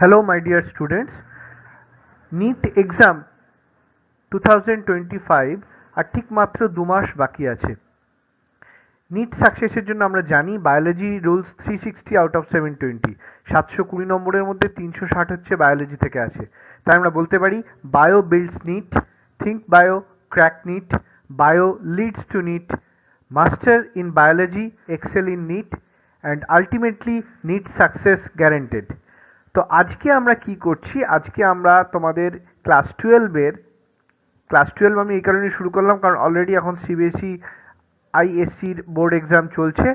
Hello my dear students, NEET exam 2025 আর ঠিক মাত্র 2 মাস বাকি আছে। নিট সাকসেসের জন্য আমরা জানি বায়োলজি রুলস 360 আউট অফ 720, 720 নম্বরের মধ্যে 360 হচ্ছে বায়োলজি থেকে আছে। তাই আমরা বলতে পারি bio builds NEET, think bio, crack NEET, bio leads to NEET, master in biology, excel in NEET and ultimately NEET success guaranteed. তো আজকে আমরা কি করছি, আজকে আমরা তোমাদের ক্লাস 12 আমি এই কারণে শুরু করলাম কারণ অলরেডি এখন সিবিএসই আইএসসির বোর্ড এক্সাম চলছে,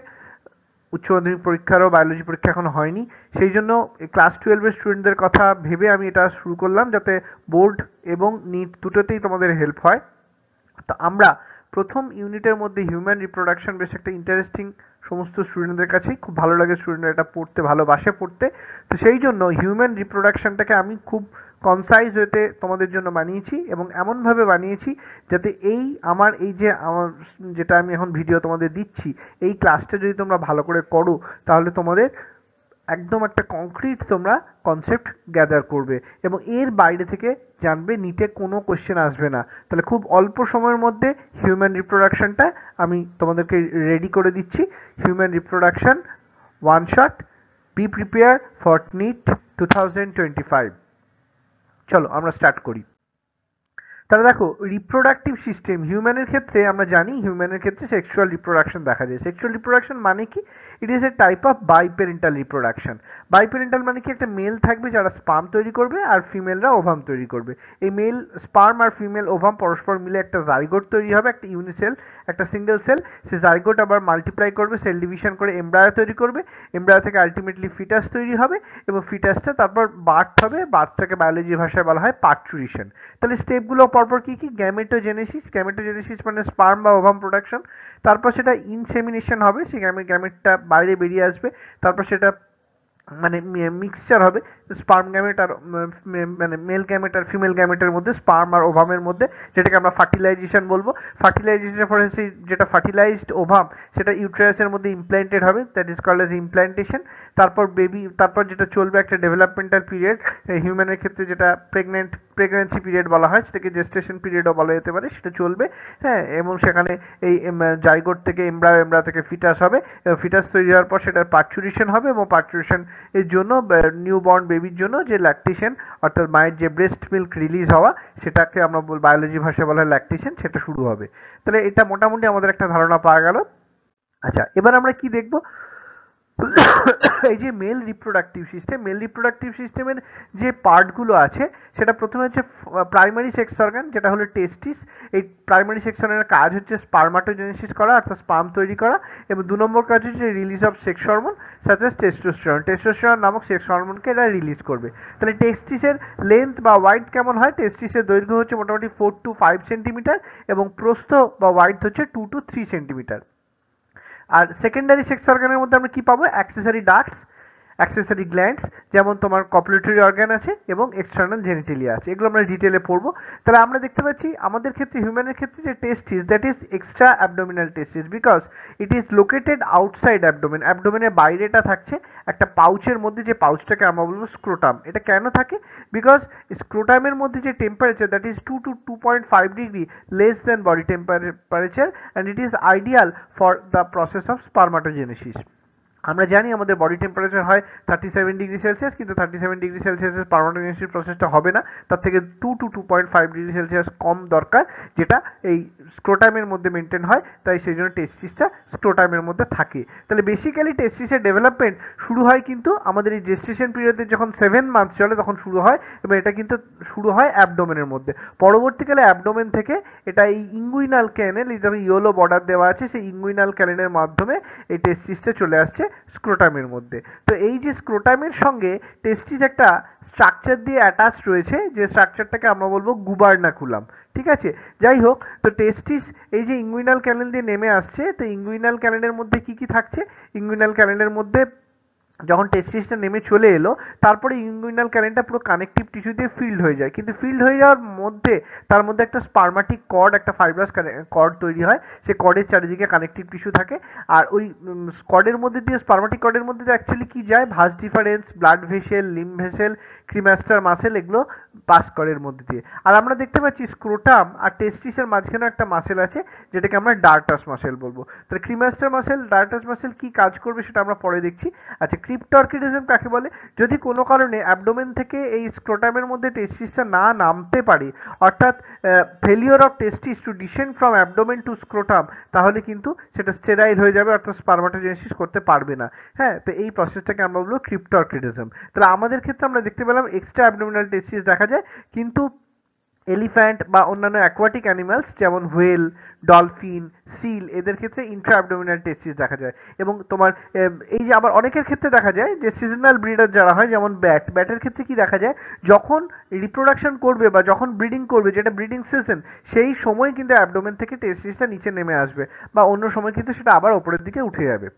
উচ্চ মাধ্যমিক পরীক্ষারও বায়োলজি পরীক্ষা এখন হয়নি, সেই জন্য ক্লাস 12-এর স্টুডেন্টদের কথা ভেবে আমি এটা শুরু করলাম যাতে বোর্ড এবং নিট দুটোতেই তোমাদের হেল্প হয়। তো আমরা প্রথম ইউনিটের মধ্যে হিউম্যান রিপ্রোডাকশন বেশ একটা ইন্টারেস্টিং, সমস্ত স্টুডেন্টদের কাছেই খুব ভালো লাগে, স্টুডেন্টরা এটা পড়তে ভালোবাসে পড়তে। তো সেই জন্য হিউম্যান রিপ্রোডাকশনটাকে আমি খুব কনসাইজ ওয়েতে তোমাদের জন্য বানিয়েছি এবং এমনভাবে বানিয়েছি যাতে আমার যেটা আমি এখন ভিডিও তোমাদের দিচ্ছি, এই ক্লাসটা যদি তোমরা ভালো করে করো তাহলে তোমাদের একদম একটা কংক্রিট তোমরা কনসেপ্ট গ্যাদার করবে এবং এর বাইরে থেকে জানবে নিটে কোনো কোশ্চেন আসবে না। তাহলে খুব অল্প সময়ের মধ্যে হিউম্যান রিপ্রোডাকশনটা আমি তোমাদেরকে রেডি করে দিচ্ছি। Human reproduction one shot, be prepare for NEET 2025। চলো আমরা স্টার্ট করি। তাহলে দেখো, রিপ্রোডাক্টিভ সিস্টেম হিউম্যানের ক্ষেত্রে আমরা জানি হিউম্যানের ক্ষেত্রে সেক্সুয়াল রিপ্রোডাকশন দেখা যায়। সেক্সুয়াল রিপ্রোডাকশন মানে কি? It is a type of biparental reproduction. Biparental মানে কি? একটা মেল থাকবে যারা স্পার্ম তৈরি করবে আর ফিমেলরা ওভাম তৈরি করবে। এই মেল স্পার্ম আর ফিমেল ওভাম পরস্পর মিলে একটা জাইগোট তৈরি হবে, একটা ইউনিসেল, একটা সিঙ্গেল সেল। সে জাইগোট আবার মাল্টিপ্লাই করবে, সেল ডিভিশন করে এমব্রায়ো তৈরি করবে, এমব্রায়ো থেকে আলটিমেটলি ফিটাস তৈরি হবে এবং ফিটাসটা তারপর বার্থ হবে, বার্থটাকে বায়োলজি ভাষায় বলা হয় পার্চুরেশন। তাহলে স্টেপগুলো পরপর কি কি? গ্যামেটোজেনেসিস, গ্যামেটোজেনেসিস মানে স্পার্ম বা ওভাম প্রোডাকশন, তারপর সেটা ইনসেমিনেশন হবে, সেই গ্যামেটটা বাইরে বেরিয়ে আসবে, তারপর সেটা মানে মিক্সচার হবে স্পার্ম গ্যামেট আর মানে মেল গ্যামেট আর ফিমেল গ্যামেটের মধ্যে, স্পার্ম আর ওভামের মধ্যে, যেটাকে আমরা ফার্টিলাইজেশন বলবো। ফার্টিলাইজেশনের পরে সেই যেটা ফার্টিলাইজড ওভাম সেটা ইউটেরাসের মধ্যে ইমপ্ল্যান্টেড হবে, that is called as implantation. তারপর যেটা চলবে একটা ডেভেলপমেন্টাল পিরিয়ড, হিউম্যানের ক্ষেত্রে যেটা প্রেগন্যান্সি পিরিয়ড বলা হয়, সেটাকে জেস্টেশন পিরিয়ডও বলা যেতে পারে, সেটা চলবে। হ্যাঁ, এবং সেখানে এই জাইগোট থেকে এমব্রায়ো থেকে ফিটাস হবে, ফিটাস তৈরি হওয়ার পর সেটার পার্চুরেশন হবে এবং পার্চুরেশন এর জন্য নিউ বর্ন বেবির জন্য যে ল্যাকটেশন অর্থাৎ মায়ের যে ব্রেস্ট মিল্ক রিলিজ হওয়া, সেটাকে আমরা বায়োলজি ভাষায় বলা হয় ল্যাকটেশন, সেটা শুরু হবে। তাহলে এটা মোটামুটি আমাদের একটা ধারণা পাওয়া গেল। আচ্ছা, এবার আমরা কি দেখব? এই যে মেল রিপ্রোডাক্টিভ সিস্টেমের যে পার্টগুলো আছে, সেটা প্রথমে হচ্ছে প্রাইমারি সেক্স অর্গান, যেটা হলো টেস্টিস। এই প্রাইমারি সেক্স অর্গানের কাজ হচ্ছে স্পার্মাটোজেনেসিস করা অর্থাৎ স্পার্ম তৈরি করা, এবং 2 নম্বর কাজ হচ্ছে release of sex hormone such as testosterone নামক সেক্স হরমোনকে এরা রিলিজ করবে। তাহলে টেস্টিসের লেন্থ বা ওয়াইড কেমন হয়? টেস্টিসের দৈর্ঘ্য হচ্ছে মোটামুটি 4 to 5 সেন্টিমিটার এবং প্রস্থ বা ওয়াইড হচ্ছে 2 to 3 সেন্টিমিটার। আর সেকেন্ডারি সেক্স অর্গানের মধ্যে আমরা কি পাবো? অ্যাক্সেসরি ডাক্টস, অ্যাক্সেসরি গ্ল্যান্ডস, যেমন তোমার কপুলেটরি অর্গান আছে এবং এক্সটার্নাল জেনিটেলিয়া আছে, এগুলো আমরা ডিটেলে পড়বো। তাহলে আমরা দেখতে পাচ্ছি আমাদের ক্ষেত্রে, হিউম্যানের ক্ষেত্রে যে testis, that is extra abdominal testis, because it is located outside abdomen. অ্যাবডোমেনের বাইরেটা থাকছে একটা পাউচের মধ্যে, যে পাউচটাকে আমরা বলবো স্ক্রোটাম। এটা কেন থাকে? বিকজ স্ক্রোটামের মধ্যে যে temperature, that is 2 to 2.5 degree less than body temperature, and it is ideal for the process of spermatogenesis. আমরা জানি আমাদের বডি টেম্পারেচার হয় 37 ডিগ্রি সেলসিয়াস, কিন্তু 37 ডিগ্রি সেলসিয়াসের স্পার্মাটোজেনেসিস প্রসেসটা হবে না, তার থেকে 2 to 2.5 ডিগ্রি সেলসিয়াস কম দরকার, যেটা এই স্ক্রোটামের মধ্যে মেনটেন হয়। তাই সেই জন্য টেস্টিসটা স্ক্রোটামের মধ্যে থাকে। তাহলে বেসিক্যালি টেস্টিসের ডেভেলপমেন্ট শুরু হয় কিন্তু আমাদের এই জেস্টেশন পিরিয়ডে, যখন 7 মান্থ চলে তখন শুরু হয়, এবং এটা কিন্তু শুরু হয় অ্যাবডোমেনের মধ্যে। পরবর্তীকালে অ্যাবডোমেন থেকে এটা এই ইঙ্গুইনাল ক্যানেল, এই যেমন ইয়েলো বর্ডার দেওয়া আছে, সেই ইঙ্গুইনাল ক্যানেলের মাধ্যমে এই টেস্টিসটা চলে আসছে স্ক্রোটামের মধ্যে। তো এই যে স্ক্রোটামের সঙ্গে টেস্টিস একটা স্ট্রাকচার দিয়ে অ্যাটাচ রয়েছে, যে স্ট্রাকচারটাকে আমরা বলবো গুবার্নাকুলাম। ঠিক আছে, যাই হোক, তো টেস্টিস এই যে ইঙ্গুইনাল ক্যানেল দিয়ে নেমে আসছে, তো ইঙ্গুইনাল ক্যানেলের মধ্যে কি কি থাকছে? ইঙ্গুইনাল ক্যানেলের মধ্যে যখন টেস্টিসটা নেমে চলে এলো তারপরে ইনগুইনাল ক্যানেলটা পুরো কানেকটিভ টিস্যু দিয়ে ফিল্ড হয়ে যায়, কিন্তু ফিল্ড হয়ে যাওয়ার মধ্যে তার মধ্যে একটা স্পার্মাটিক কর্ড, একটা ফাইব্রাস কর্ড তৈরি হয়। সেই কর্ডের চারিদিকে কানেকটিভ টিস্যু থাকে, আর ওই কর্ডের মধ্যে দিয়ে, স্পার্মাটিক কর্ডের মধ্যে দিয়ে অ্যাকচুয়ালি কি যায়, vas deferens, blood vessel, lymph vessel, cremaster muscle, এগুলো পাস করে এর মধ্যে দিয়ে। আর আমরা দেখতে পাচ্ছি স্ক্রোটাম আর টেস্টিসের মাঝখানে একটা মাসেল আছে যেটাকে আমরা ডার্টাস মাসেল বলবো। তাহলে ক্রিমাস্টার মাসেল, ডার্টাস মাসেল কি কাজ করবে সেটা আমরা পরে দেখছি। আচ্ছা, ক্রিপ্টরকিডিজম কাকে বলে? যদি কোনো কারণে অ্যাবডোমেন থেকে এই স্ক্রোটামের মধ্যে টেস্টিসটা না নামতে পারে, অর্থাৎ failure of testis to descend from abdomen to scrotum, তাহলে কিন্তু সেটা স্টেরাইল হয়ে যাবে, অর্থাৎ স্পার্মাটোজেনেসিস করতে পারবে না। হ্যাঁ, তো এই প্রসেসটাকে আমরা বলবো ক্রিপ্টরকিডিজম। তাহলে আমাদের ক্ষেত্রে আমরা দেখতে পেলাম এক্সট্রা অ্যাবডোমিনাল টেস্টিস দেখা যায়, কিন্তু এলিফ্যান্ট বা অন্যান্য অ্যাকোয়াটিক অ্যানিমালস যেমন হুয়েল, ডলফিন, সিল, এদের ক্ষেত্রে ইন্ট্রা অ্যাবডোমিনাল টেস্টিস দেখা যায়। এবং তোমার এই যে আবার অনেকের ক্ষেত্রে দেখা যায় যে সিজনাল ব্রিডার যারা হয়, যেমন ব্যাটের ক্ষেত্রে কি দেখা যায়, যখন রিপ্রোডাকশন করবে বা যখন ব্রিডিং করবে, যেটা ব্রিডিং সিজন, সেই সময় কিন্তু অ্যাবডোমেন থেকে টেস্টিসটা নিচে নেমে আসবে, বা অন্য সময় কিন্তু সেটা আবার ওপরের দিকে উঠে যাবে।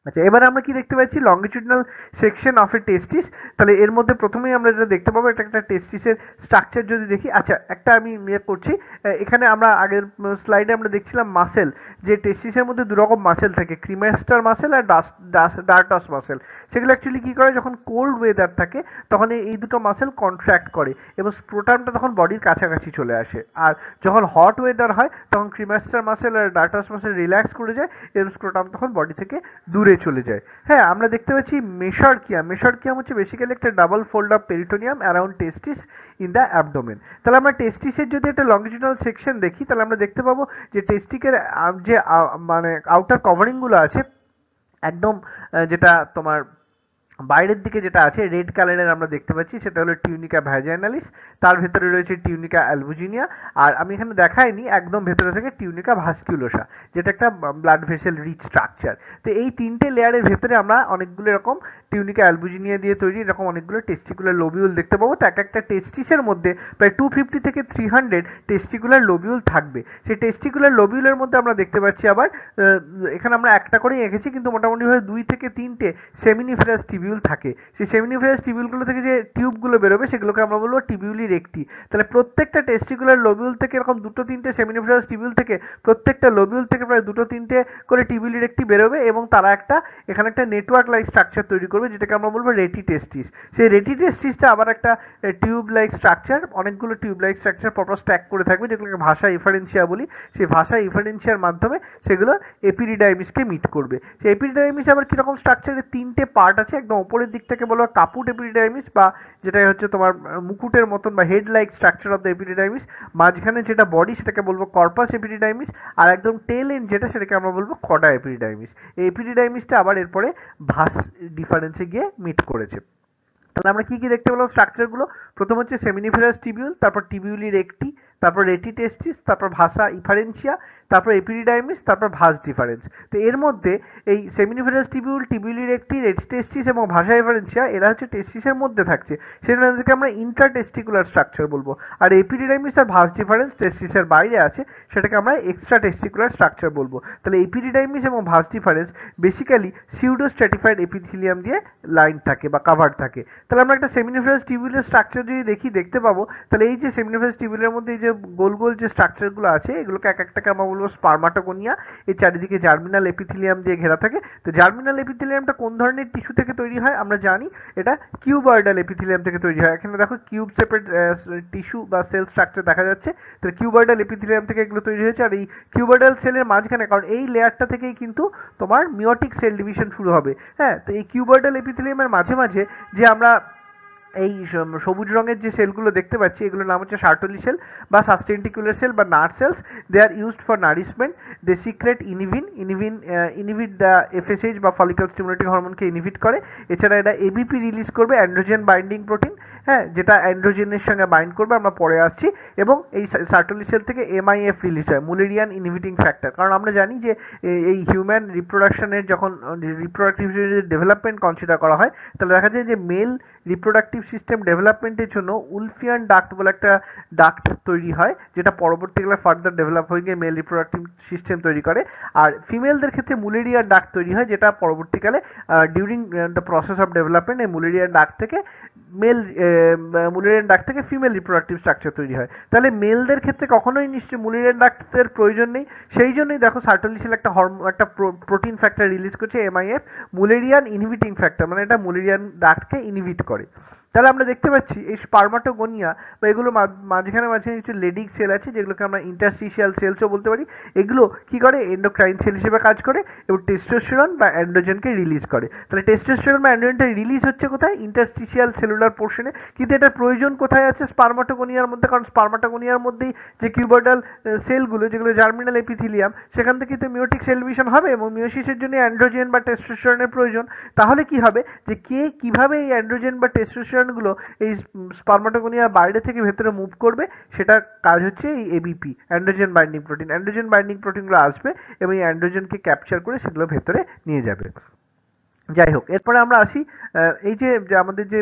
আচ্ছা, এবারে আমরা কি দেখতে পাচ্ছি, লঙ্গিটিউডিনাল সেকশন অফ এ টেস্টিস। তাহলে এর মধ্যে প্রথমেই আমরা যেটা দেখতে পাবো, এটা একটা টেস্টিসের স্ট্রাকচার যদি দেখি। আচ্ছা, একটা আমি ইয়ে করছি, এখানে আমরা আগের স্লাইডে আমরা দেখছিলাম মাসেল, যে টেস্টিসের মধ্যে দুরকম মাসেল থাকে, ক্রিমাস্টার মাসেল আর ডার্টাস মাসেল। সেগুলো অ্যাকচুয়ালি কি করে, যখন কোল্ড ওয়েদার থাকে তখন এই দুটো মাসেল কন্ট্র্যাক্ট করে এবং স্ক্রোটামটা তখন বডির কাছাকাছি চলে আসে, আর যখন হট ওয়েদার হয় তখন ক্রিমাস্টার মাসেল আর ডার্টাস মাসেল রিল্যাক্স করে যায় এবং স্ক্রোটাম তখন বডি থেকে দূরে চলে যায়। হ্যাঁ, আমরা দেখতে পাচ্ছি মেসরকিয়াম। মেসরকিয়াম হচ্ছে বেসিক্যালি একটা double fold of peritoneum around testis in the abdomen. তাহলে আমরা টেস্টিসের যদি একটা লঙ্গিটিউডিনাল সেকশন দেখি, তাহলে আমরা দেখতে পাবো যে টেস্টিকের যে মানে আউটার কভারিংগুলো আছে, একদম যেটা তোমার বাইরের দিকে যেটা আছে রেড কালারের আমরা দেখতে পাচ্ছি, সেটা হলো টিউনিকা ভ্যাজাইনালিস, তার ভেতরে রয়েছে টিউনিকা অ্যালবুজিনিয়া, আর আমি এখানে দেখাইনি, একদম ভেতরে থেকে টিউনিকা ভাস্কুলোসা, যেটা একটা ব্লাড ভেসেল রিচ স্ট্রাকচার। তো এই তিনটে লেয়ারের ভেতরে আমরা অনেকগুলো এরকম টিউনিকা অ্যালবুজিনিয়া দিয়ে তৈরি এরকম অনেকগুলো টেস্টিকুলার লোবিউল দেখতে পাবো। তো এক একটা টেস্টিসের মধ্যে প্রায় 250 থেকে 300 টেস্টিকুলার লোবিউল থাকবে। সেই টেস্টিকুলার লোবিউলের মধ্যে আমরা দেখতে পাচ্ছি আবার, এখানে আমরা একটা করেই এঁকেছি, কিন্তু মোটামুটিভাবে 2 থেকে 3টে সেমিনিফেরাস টিবিউল থাকে। সেই সেমিনিফেরাস টিবিউলগুলো থেকে যে টিউবগুলো বেরোবে সেগুলোকে আমরা বলবো টিবিউলি রেক্টি। তাহলে প্রত্যেকটা টেস্টিকুলার লোবিউল থেকে এরকম 2-3টে সেমিনিফেরাস টিবিউল থেকে, প্রত্যেকটা লোবিউল থেকে প্রায় 2-3টে করে টিবিউলি রেক্টি বেরোবে, এবং তারা এখানে একটা নেটওয়ার্ক লাইক স্ট্রাকচার তৈরি করবে, যেটাকে আমরা বলবো রেটি টেস্টিস। সেই রেটি টেস্টিসটা আবার একটা টিউব লাইক স্ট্রাকচার, অনেকগুলো টিউব লাইক স্ট্রাকচার পরপর স্ট্যাক করে থাকবে, যেগুলোকে ভাষা ইফারেন্সিয়া বলি। সেই ভাষা ইফারেন্সিয়ার মাধ্যমে সেগুলো এপিডিডাইমিসকে মিট করবে। সেই এপিডিডাইমিস আবার কিরকম স্ট্রাকচারের 3টে পার্ট আছে, একদম উপরের দিক থেকে বলবো কাপুট এপিডিডাইমিস, বা যেটা হচ্ছে তোমার মুকুটের মতন বা head like structure of the epididymis. মাঝখানে যেটা বডি সেটাকে বলবো কর্পাস এপিডিডাইমিস, আর একদম টেল এন্ড যেটা সেটাকে আমরা বলবো কডা এপিডিডাইমিস। এই এপিডিডাইমিসটা আবার এরপরে ভাস ডিফারেন্সে গিয়ে মিট করেছে। তাহলে আমরা কি কি দেখতে পেলাম স্ট্রাকচারগুলো? প্রথম হচ্ছে সেমিনিফেরাস টিবিউল, তারপর টিবিউলি রেক্টি, তারপর রেটি টেস্টিস, তারপর ভাষা ইফারেন্সিয়া, তারপর এপিডিডাইমিস, তারপর ভাস ডিফারেন্স। তো এর মধ্যে এই সেমিনিফেরাস টিবিউল, টিবিউলি রেক্টি, রেটি টেস্টিস এবং ভাষা ইফারেন্সিয়া, এরা হচ্ছে টেস্টিসের মধ্যে থাকছে, সেটাকে আমরা ইন্ট্রাটেস্টিকুলার স্ট্রাকচার বলবো। আর এপিডিডাইমিস আর ভাস ডিফারেন্স টেস্টিসের বাইরে আছে, সেটাকে আমরা এক্সট্রা টেস্টিকুলার স্ট্রাকচার বলবো। তাহলে এপিডিডাইমিস এবং vas deferens basically pseudo stratified epithelium দিয়ে লাইন থাকে বা কাভার থাকে। তাহলে আমরা একটা সেমিনিফেরাস টিবিউলের স্ট্রাকচার যদি দেখতে পাবো, তাহলে এই যে সেমিনিফেরাস টিবিউলের মধ্যে এই যে গোল গোল যে স্ট্রাকচারগুলো আছে, এগুলোকে এক একটাকে আমরা বলবো স্পার্মাটোগোনিয়া। এই চারিদিকে জার্মিনাল এপিথেলিয়াম দিয়ে ঘেরা থাকে। তো জার্মিনাল এপিথেলিয়ামটা কোন ধরনের টিস্যু থেকে তৈরি হয় আমরা জানি, এটা কিউবয়েডাল এপিথেলিয়াম থেকে তৈরি হয়। এখানে দেখো কিউব শেপের টিস্যু বা সেল স্ট্রাকচার দেখা যাচ্ছে। তো কিউবয়েডাল এপিথেলিয়াম থেকে এগুলো তৈরি হয়েছে। আর এই কিউবয়েডাল সেলের মাঝখানে, কারণ এই লেয়ারটা থেকেই কিন্তু তোমার মিওটিক সেল ডিভিশন শুরু হবে। হ্যাঁ, তো এই কিউবয়েডাল এপিথেলিয়ামের মাঝে মাঝে যে আমরা এই সবুজ রঙের যে সেলগুলো দেখতে পাচ্ছি, এগুলোর নাম হচ্ছে সার্টলি সেল বা সাস্টেন্টিকুলার সেল বা নাট cells. They are used for nourishment. They secrete inhibit the FSH বা ফলিকল স্টিমুলেটিং হরমোনকে ইনহিবিট করে। এছাড়া এটা এবিপি রিলিজ করবে, অ্যান্ড্রোজেন বাইন্ডিং প্রোটিন, হ্যাঁ, যেটা অ্যান্ড্রোজেনের সঙ্গে বাইন্ড করবে, আমরা পরে আসছি। এবং এই সার্টলি সেল থেকে এমআইএফ রিলিজ হয়, মুলেরিয়ান ইনহিবিটিং ফ্যাক্টর। কারণ আমরা জানি যে এই হিউম্যান রিপ্রোডাকশনের যখন রিপ্রোডাক্টিভ ডেভেলপমেন্ট কনসিডার করা হয়, তাহলে দেখা যায় যে মেল রিপ্রোডাক্টিভ রিপ্রোডাক্টিভ সিস্টেম ডেভেলপমেন্টের জন্য উলফিয়ান ডাক্ট বলে একটা ডাক্ট তৈরি হয়, যেটা পরবর্তীকালে ফার্দার ডেভেলপ হয়ে গিয়ে মেল রিপ্রোডাক্টিভ সিস্টেম তৈরি করে। আর ফিমেলদের ক্ষেত্রে মুলেরিয়ার ডাক্ট তৈরি হয়, যেটা পরবর্তীকালে during the process of development এই মুলেরিয়ার ডাক্ট থেকে মুলেরিয়ান ডাক্ট থেকে ফিমেল রিপ্রোডাক্টিভ স্ট্রাকচার তৈরি হয়। তাহলে মেলদের ক্ষেত্রে কখনোই নিশ্চয়ই মুলেরিয়ান ডাক্টের প্রয়োজন নেই। সেই জন্যই দেখো সার্টোলিসিল একটা প্রোটিন ফ্যাক্টর রিলিজ করছে MIF, মুলেরিয়ান ইনহিবিটিং ফ্যাক্টর, মানে এটা মুলেরিয়ান ডাক্টকে ইনহিবিট করে। তাহলে আমরা দেখতে পাচ্ছি এই স্পার্মাটোগোনিয়া বা এগুলো মাঝখানে কিছু লেডিং সেল আছে, যেগুলোকে আমরা ইন্টারস্টিশিয়াল সেলসও বলতে পারি। এগুলো কি করে, এন্ডোক্রাইন সেল হিসেবে কাজ করে এবং টেস্টোস্টেরন বা অ্যান্ড্রোজেনকে রিলিজ করে। তাহলে টেস্টোস্টেরন বা অ্যান্ড্রোজেনটা রিলিজ হচ্ছে কোথায়, ইন্টারস্টিশিয়াল সেলুলার পোর্শনে। কিন্তু এটার প্রয়োজন কোথায় আছে, স্পার্মাটোগোনিয়ার মধ্যে, কারণ স্পার্মাটোগোনিয়ার মধ্যেই যে কিউবয়েডাল সেলগুলো, যেগুলো জার্মিনাল এপিথিলিয়াম, সেখান থেকে তো মিওটিক সেল ডিভিশন হবে এবং মিওসিসের জন্য অ্যান্ড্রোজেন বা টেস্টোস্টেরনের প্রয়োজন। তাহলে কি হবে, যে কিভাবে এই অ্যান্ড্রোজেন বা টেস্টোস্টেরনগুলো এই স্পার্মাটোগোনিয়ার বাইরে থেকে ভেতরে মুভ করবে, সেটা কাজ হচ্ছে এই ABP, androgen binding protein. Androgen binding প্রোটিনগুলো আসবে এবং এই অ্যান্ড্রোজেনকে ক্যাপচার করে সেগুলো ভেতরে নিয়ে যাবে। যাই হোক, এরপরে আমরা আসি এই যে আমাদের যে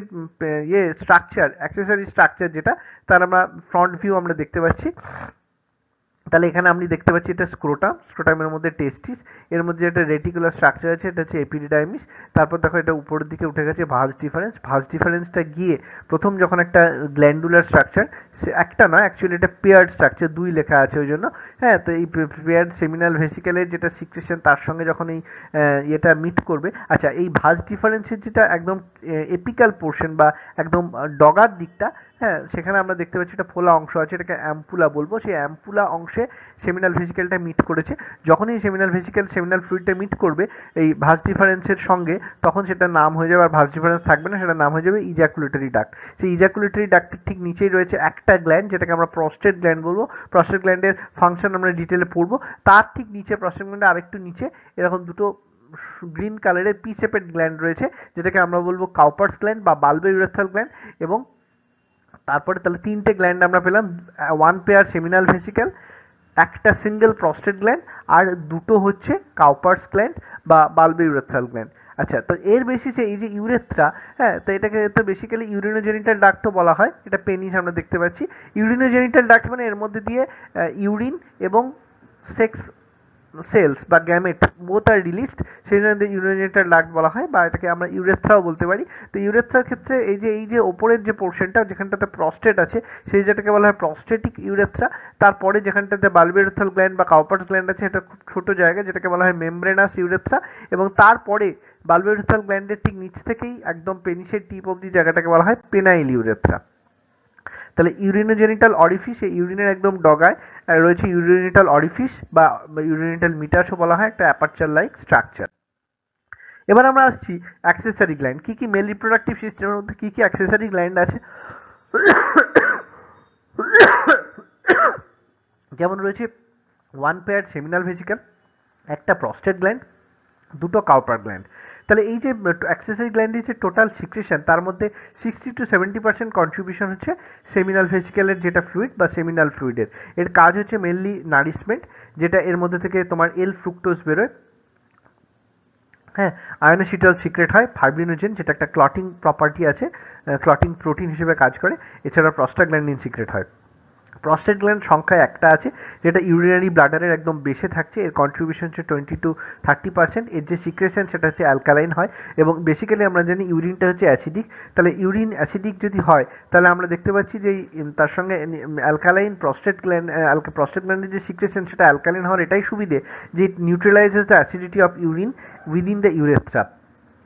স্ট্রাকচার, অ্যাক্সেসরি স্ট্রাকচার যেটা, তার আমরা ফ্রন্ট ভিউ আমরা দেখতে পাচ্ছি। তাহলে এখানে আমি দেখতে পাচ্ছি এটা স্ক্রোটামের মধ্যে টেস্টিস, এর মধ্যে একটা রেটিকুলার স্ট্রাকচার আছে, এটা হচ্ছে এপিডিডাইমিস। তারপর দেখো এটা উপরের দিকে উঠে গেছে ভাস ডিফারেন্সটা গিয়ে প্রথম যখন একটা গ্ল্যান্ডুলার স্ট্রাকচার, সে একটা নয় অ্যাকচুয়ালি এটা পেয়ার্ড স্ট্রাকচার, 2 লেখা আছে ওই জন্য। হ্যাঁ, তো এই পেয়ার্ড সেমিনাল ভেসিকেলের যেটা সিক্রেশন, তার সঙ্গে যখন এই এটা মিট করবে, আচ্ছা এই ভাস ডিফারেন্সের যেটা একদম এপিক্যাল পোর্শন বা একদম ডগার দিকটা, হ্যাঁ, সেখানে আমরা দেখতে পাচ্ছি একটা ফোলা অংশ আছে, এটাকে অ্যাম্পুলা বলবো। সেই অ্যাম্পুলা অংশে সেমিনাল ভেসিকেলটা মিট করেছে। যখনই সেমিনাল ভেসিকেল সেমিনাল ফ্লুইডটা মিট করবে এই ভাস ডিফারেন্সের সঙ্গে, তখন সেটা নাম হয়ে যাবে, আর ভাস ডিফারেন্স থাকবে না, সেটা নাম হয়ে যাবে ইজাকুলেটরি ডাক্ট। সেই ইজাকুলেটরি ডাক্টের ঠিক নিচেই রয়েছে একটা গ্ল্যান্ড, যেটাকে আমরা প্রস্টেট গ্ল্যান্ড বলবো। প্রস্টেট গ্ল্যান্ডের ফাংশন আমরা ডিটেলে পড়বো। তার ঠিক নিচে, প্রস্টেট গ্ল্যান্ডের আরেকটু নিচে এরকম দুটো গ্রিন কালারের পি শেপেড গ্ল্যান্ড রয়েছে, যেটাকে আমরা বলবো কাউপার্স গ্ল্যান্ড বা বাল্বোইউরেথ্রাল গ্ল্যান্ড। এবং তারপরে তাহলে 3টে গ্ল্যান্ড আমরা পেলাম, 1 পেয়ার সেমিনাল ভেসিকেল, একটা সিঙ্গেল প্রস্টেট গ্ল্যান্ড, আর 2টো হচ্ছে কাউপার্স গ্ল্যান্ড বা বাল্বোইউরেথ্রাল গ্ল্যান্ড। আচ্ছা, তো এর বেসিসে এই যে ইউরেথ্রা, হ্যাঁ, তো এটাকে তো বেসিক্যালি ইউরিনোজেনিটাল ডাক্টও বলা হয়। এটা পেনিস আমরা দেখতে পাচ্ছি। ইউরিনোজেনিটাল ডাক্ট মানে এর মধ্যে দিয়ে ইউরিন এবং সেক্স সেলস বা গ্যামেট বোথ আর রিলিজড, সেই জন্য ইউরিনোজেনিটাল ডাক্ট বলা হয়, বা এটাকে আমরা ইউরেথ্রাও বলতে পারি। তো ইউরেথ্রার ক্ষেত্রে এই যে ওপরের যে পোর্শনটা, যেখানটাতে প্রস্টেট আছে, সেই যেটাকে বলা হয় প্রস্টেটিক ইউরেথ্রা। তারপরে যেখানটাতে বাল্বোইউরেথ্রাল গ্ল্যান্ড বা কাউপার্স গ্ল্যান্ড আছে, এটা খুব ছোট জায়গা, যেটাকে বলা হয় মেমব্রেনাস ইউরেথ্রা। এবং তারপরে বাল্বোইউরেথ্রাল গ্ল্যান্ডের ঠিক নিচ থেকেই একদম পেনিসের টিপ অবধি জায়গাটাকে বলা হয় পেনাইল ইউরেথ্রা। তাহলে ইউরিনোজেনিটাল অরিফিস, এই ইউরিনের একদম ডগায় রয়েছে ইউরিনিটাল অরিফিস বা ইউরিনিটাল মিটাসও বলা হয়, একটা অ্যাপারচার লাইক স্ট্রাকচার। এবার আমরা আসছি অ্যাক্সেসরি গ্ল্যান্ড। কি কি মেল রিপ্রোডাক্টিভ সিস্টেমের মধ্যে কি কি অ্যাক্সেসরি গ্ল্যান্ড আছে, যেমন রয়েছে 1 পেয়ার সেমিনাল ভেসিকেল, একটা প্রস্টেট গ্ল্যান্ড, 2টো কাউপার গ্ল্যান্ড। তাহলে এই যে অ্যাক্সেসরি গ্ল্যান্ডের যে টোটাল সিক্রেশন, তার মধ্যে 60 to 70% কন্ট্রিবিউশন হচ্ছে সেমিনাল ভেসিকেলের যেটা ফ্লুইড বা সেমিনাল ফ্লুইডের। এর কাজ হচ্ছে মেনলি নারিশমেন্ট, যেটা এর মধ্যে থেকে তোমার এল ফ্রুক্টোজ বেরোয়, হ্যাঁ, আয়োনোসিটল সিক্রেট হয়, ফাইব্রিনোজেন যেটা একটা ক্লটিং প্রপার্টি আছে, ক্লটিং প্রোটিন হিসেবে কাজ করে। এছাড়া প্রস্টাগ্ল্যান্ডিন সিক্রেট হয়। প্রস্টেট গ্ল্যান্ড সংখ্যায় একটা আছে, যেটা ইউরিনারি ব্লাডারের একদম বেসে থাকছে। এর কন্ট্রিবিউশন হচ্ছে 20 to 30%। এর যে সিক্রেশন সেটা হচ্ছে অ্যালকালাইন হয়, এবং বেসিক্যালি আমরা জানি ইউরিনটা হচ্ছে অ্যাসিডিক। তাহলে ইউরিন অ্যাসিডিক যদি হয়, তাহলে আমরা দেখতে পাচ্ছি যে তার সঙ্গে অ্যালকালাইন প্রস্টেট গ্ল্যান্ডের যে সিক্রেশন সেটা অ্যালকালাইন হওয়ার এটাই সুবিধে যে it neutralises the acidity of urine within the urethra.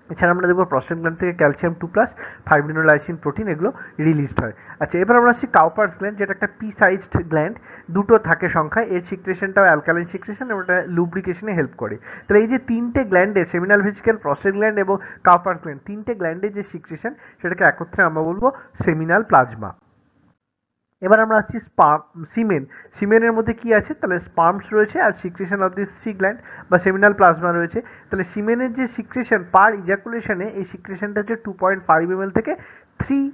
এছাড়া আমরা দেখবো প্রস্টেট গ্ল্যান্ড থেকে ক্যালসিয়াম 2+, ফাইব্রিনোলাইসিন প্রোটিন এগুলো রিলিজড হয়। আচ্ছা, এবার আমরা আসছি কাউপার্স গ্ল্যান্ড, যেটা একটা পি সাইজড গ্ল্যান্ড, 2টো থাকে সংখ্যায়। এর সিক্রেশনটাও অ্যালকালাইন সিক্রেশন এবং এটা লুব্রিকেশনে হেল্প করে। তাহলে এই যে 3টে গ্ল্যান্ডে, সেমিনাল ভেসিকেল, প্রস্টেট গ্ল্যান্ড এবং কাউপার্স গ্ল্যান্ড, 3টে গ্ল্যান্ডের যে সিক্রেশন, সেটাকে একত্রে আমরা বলবো সেমিনাল প্লাজমা। এবার আমরা আসছি সিমেন। সিমেনের মধ্যে কি আছে, তাহলে স্পার্মস রয়েছে আর সিক্রেশন অফ দিস 3 গ্ল্যান্ড বা সেমিনাল প্লাজমা রয়েছে। তাহলে সিমেনের যে সিক্রেশন পার ইজাকুলেশনে, এই সিক্রেশনটা হচ্ছে 2.5 ml থেকে 3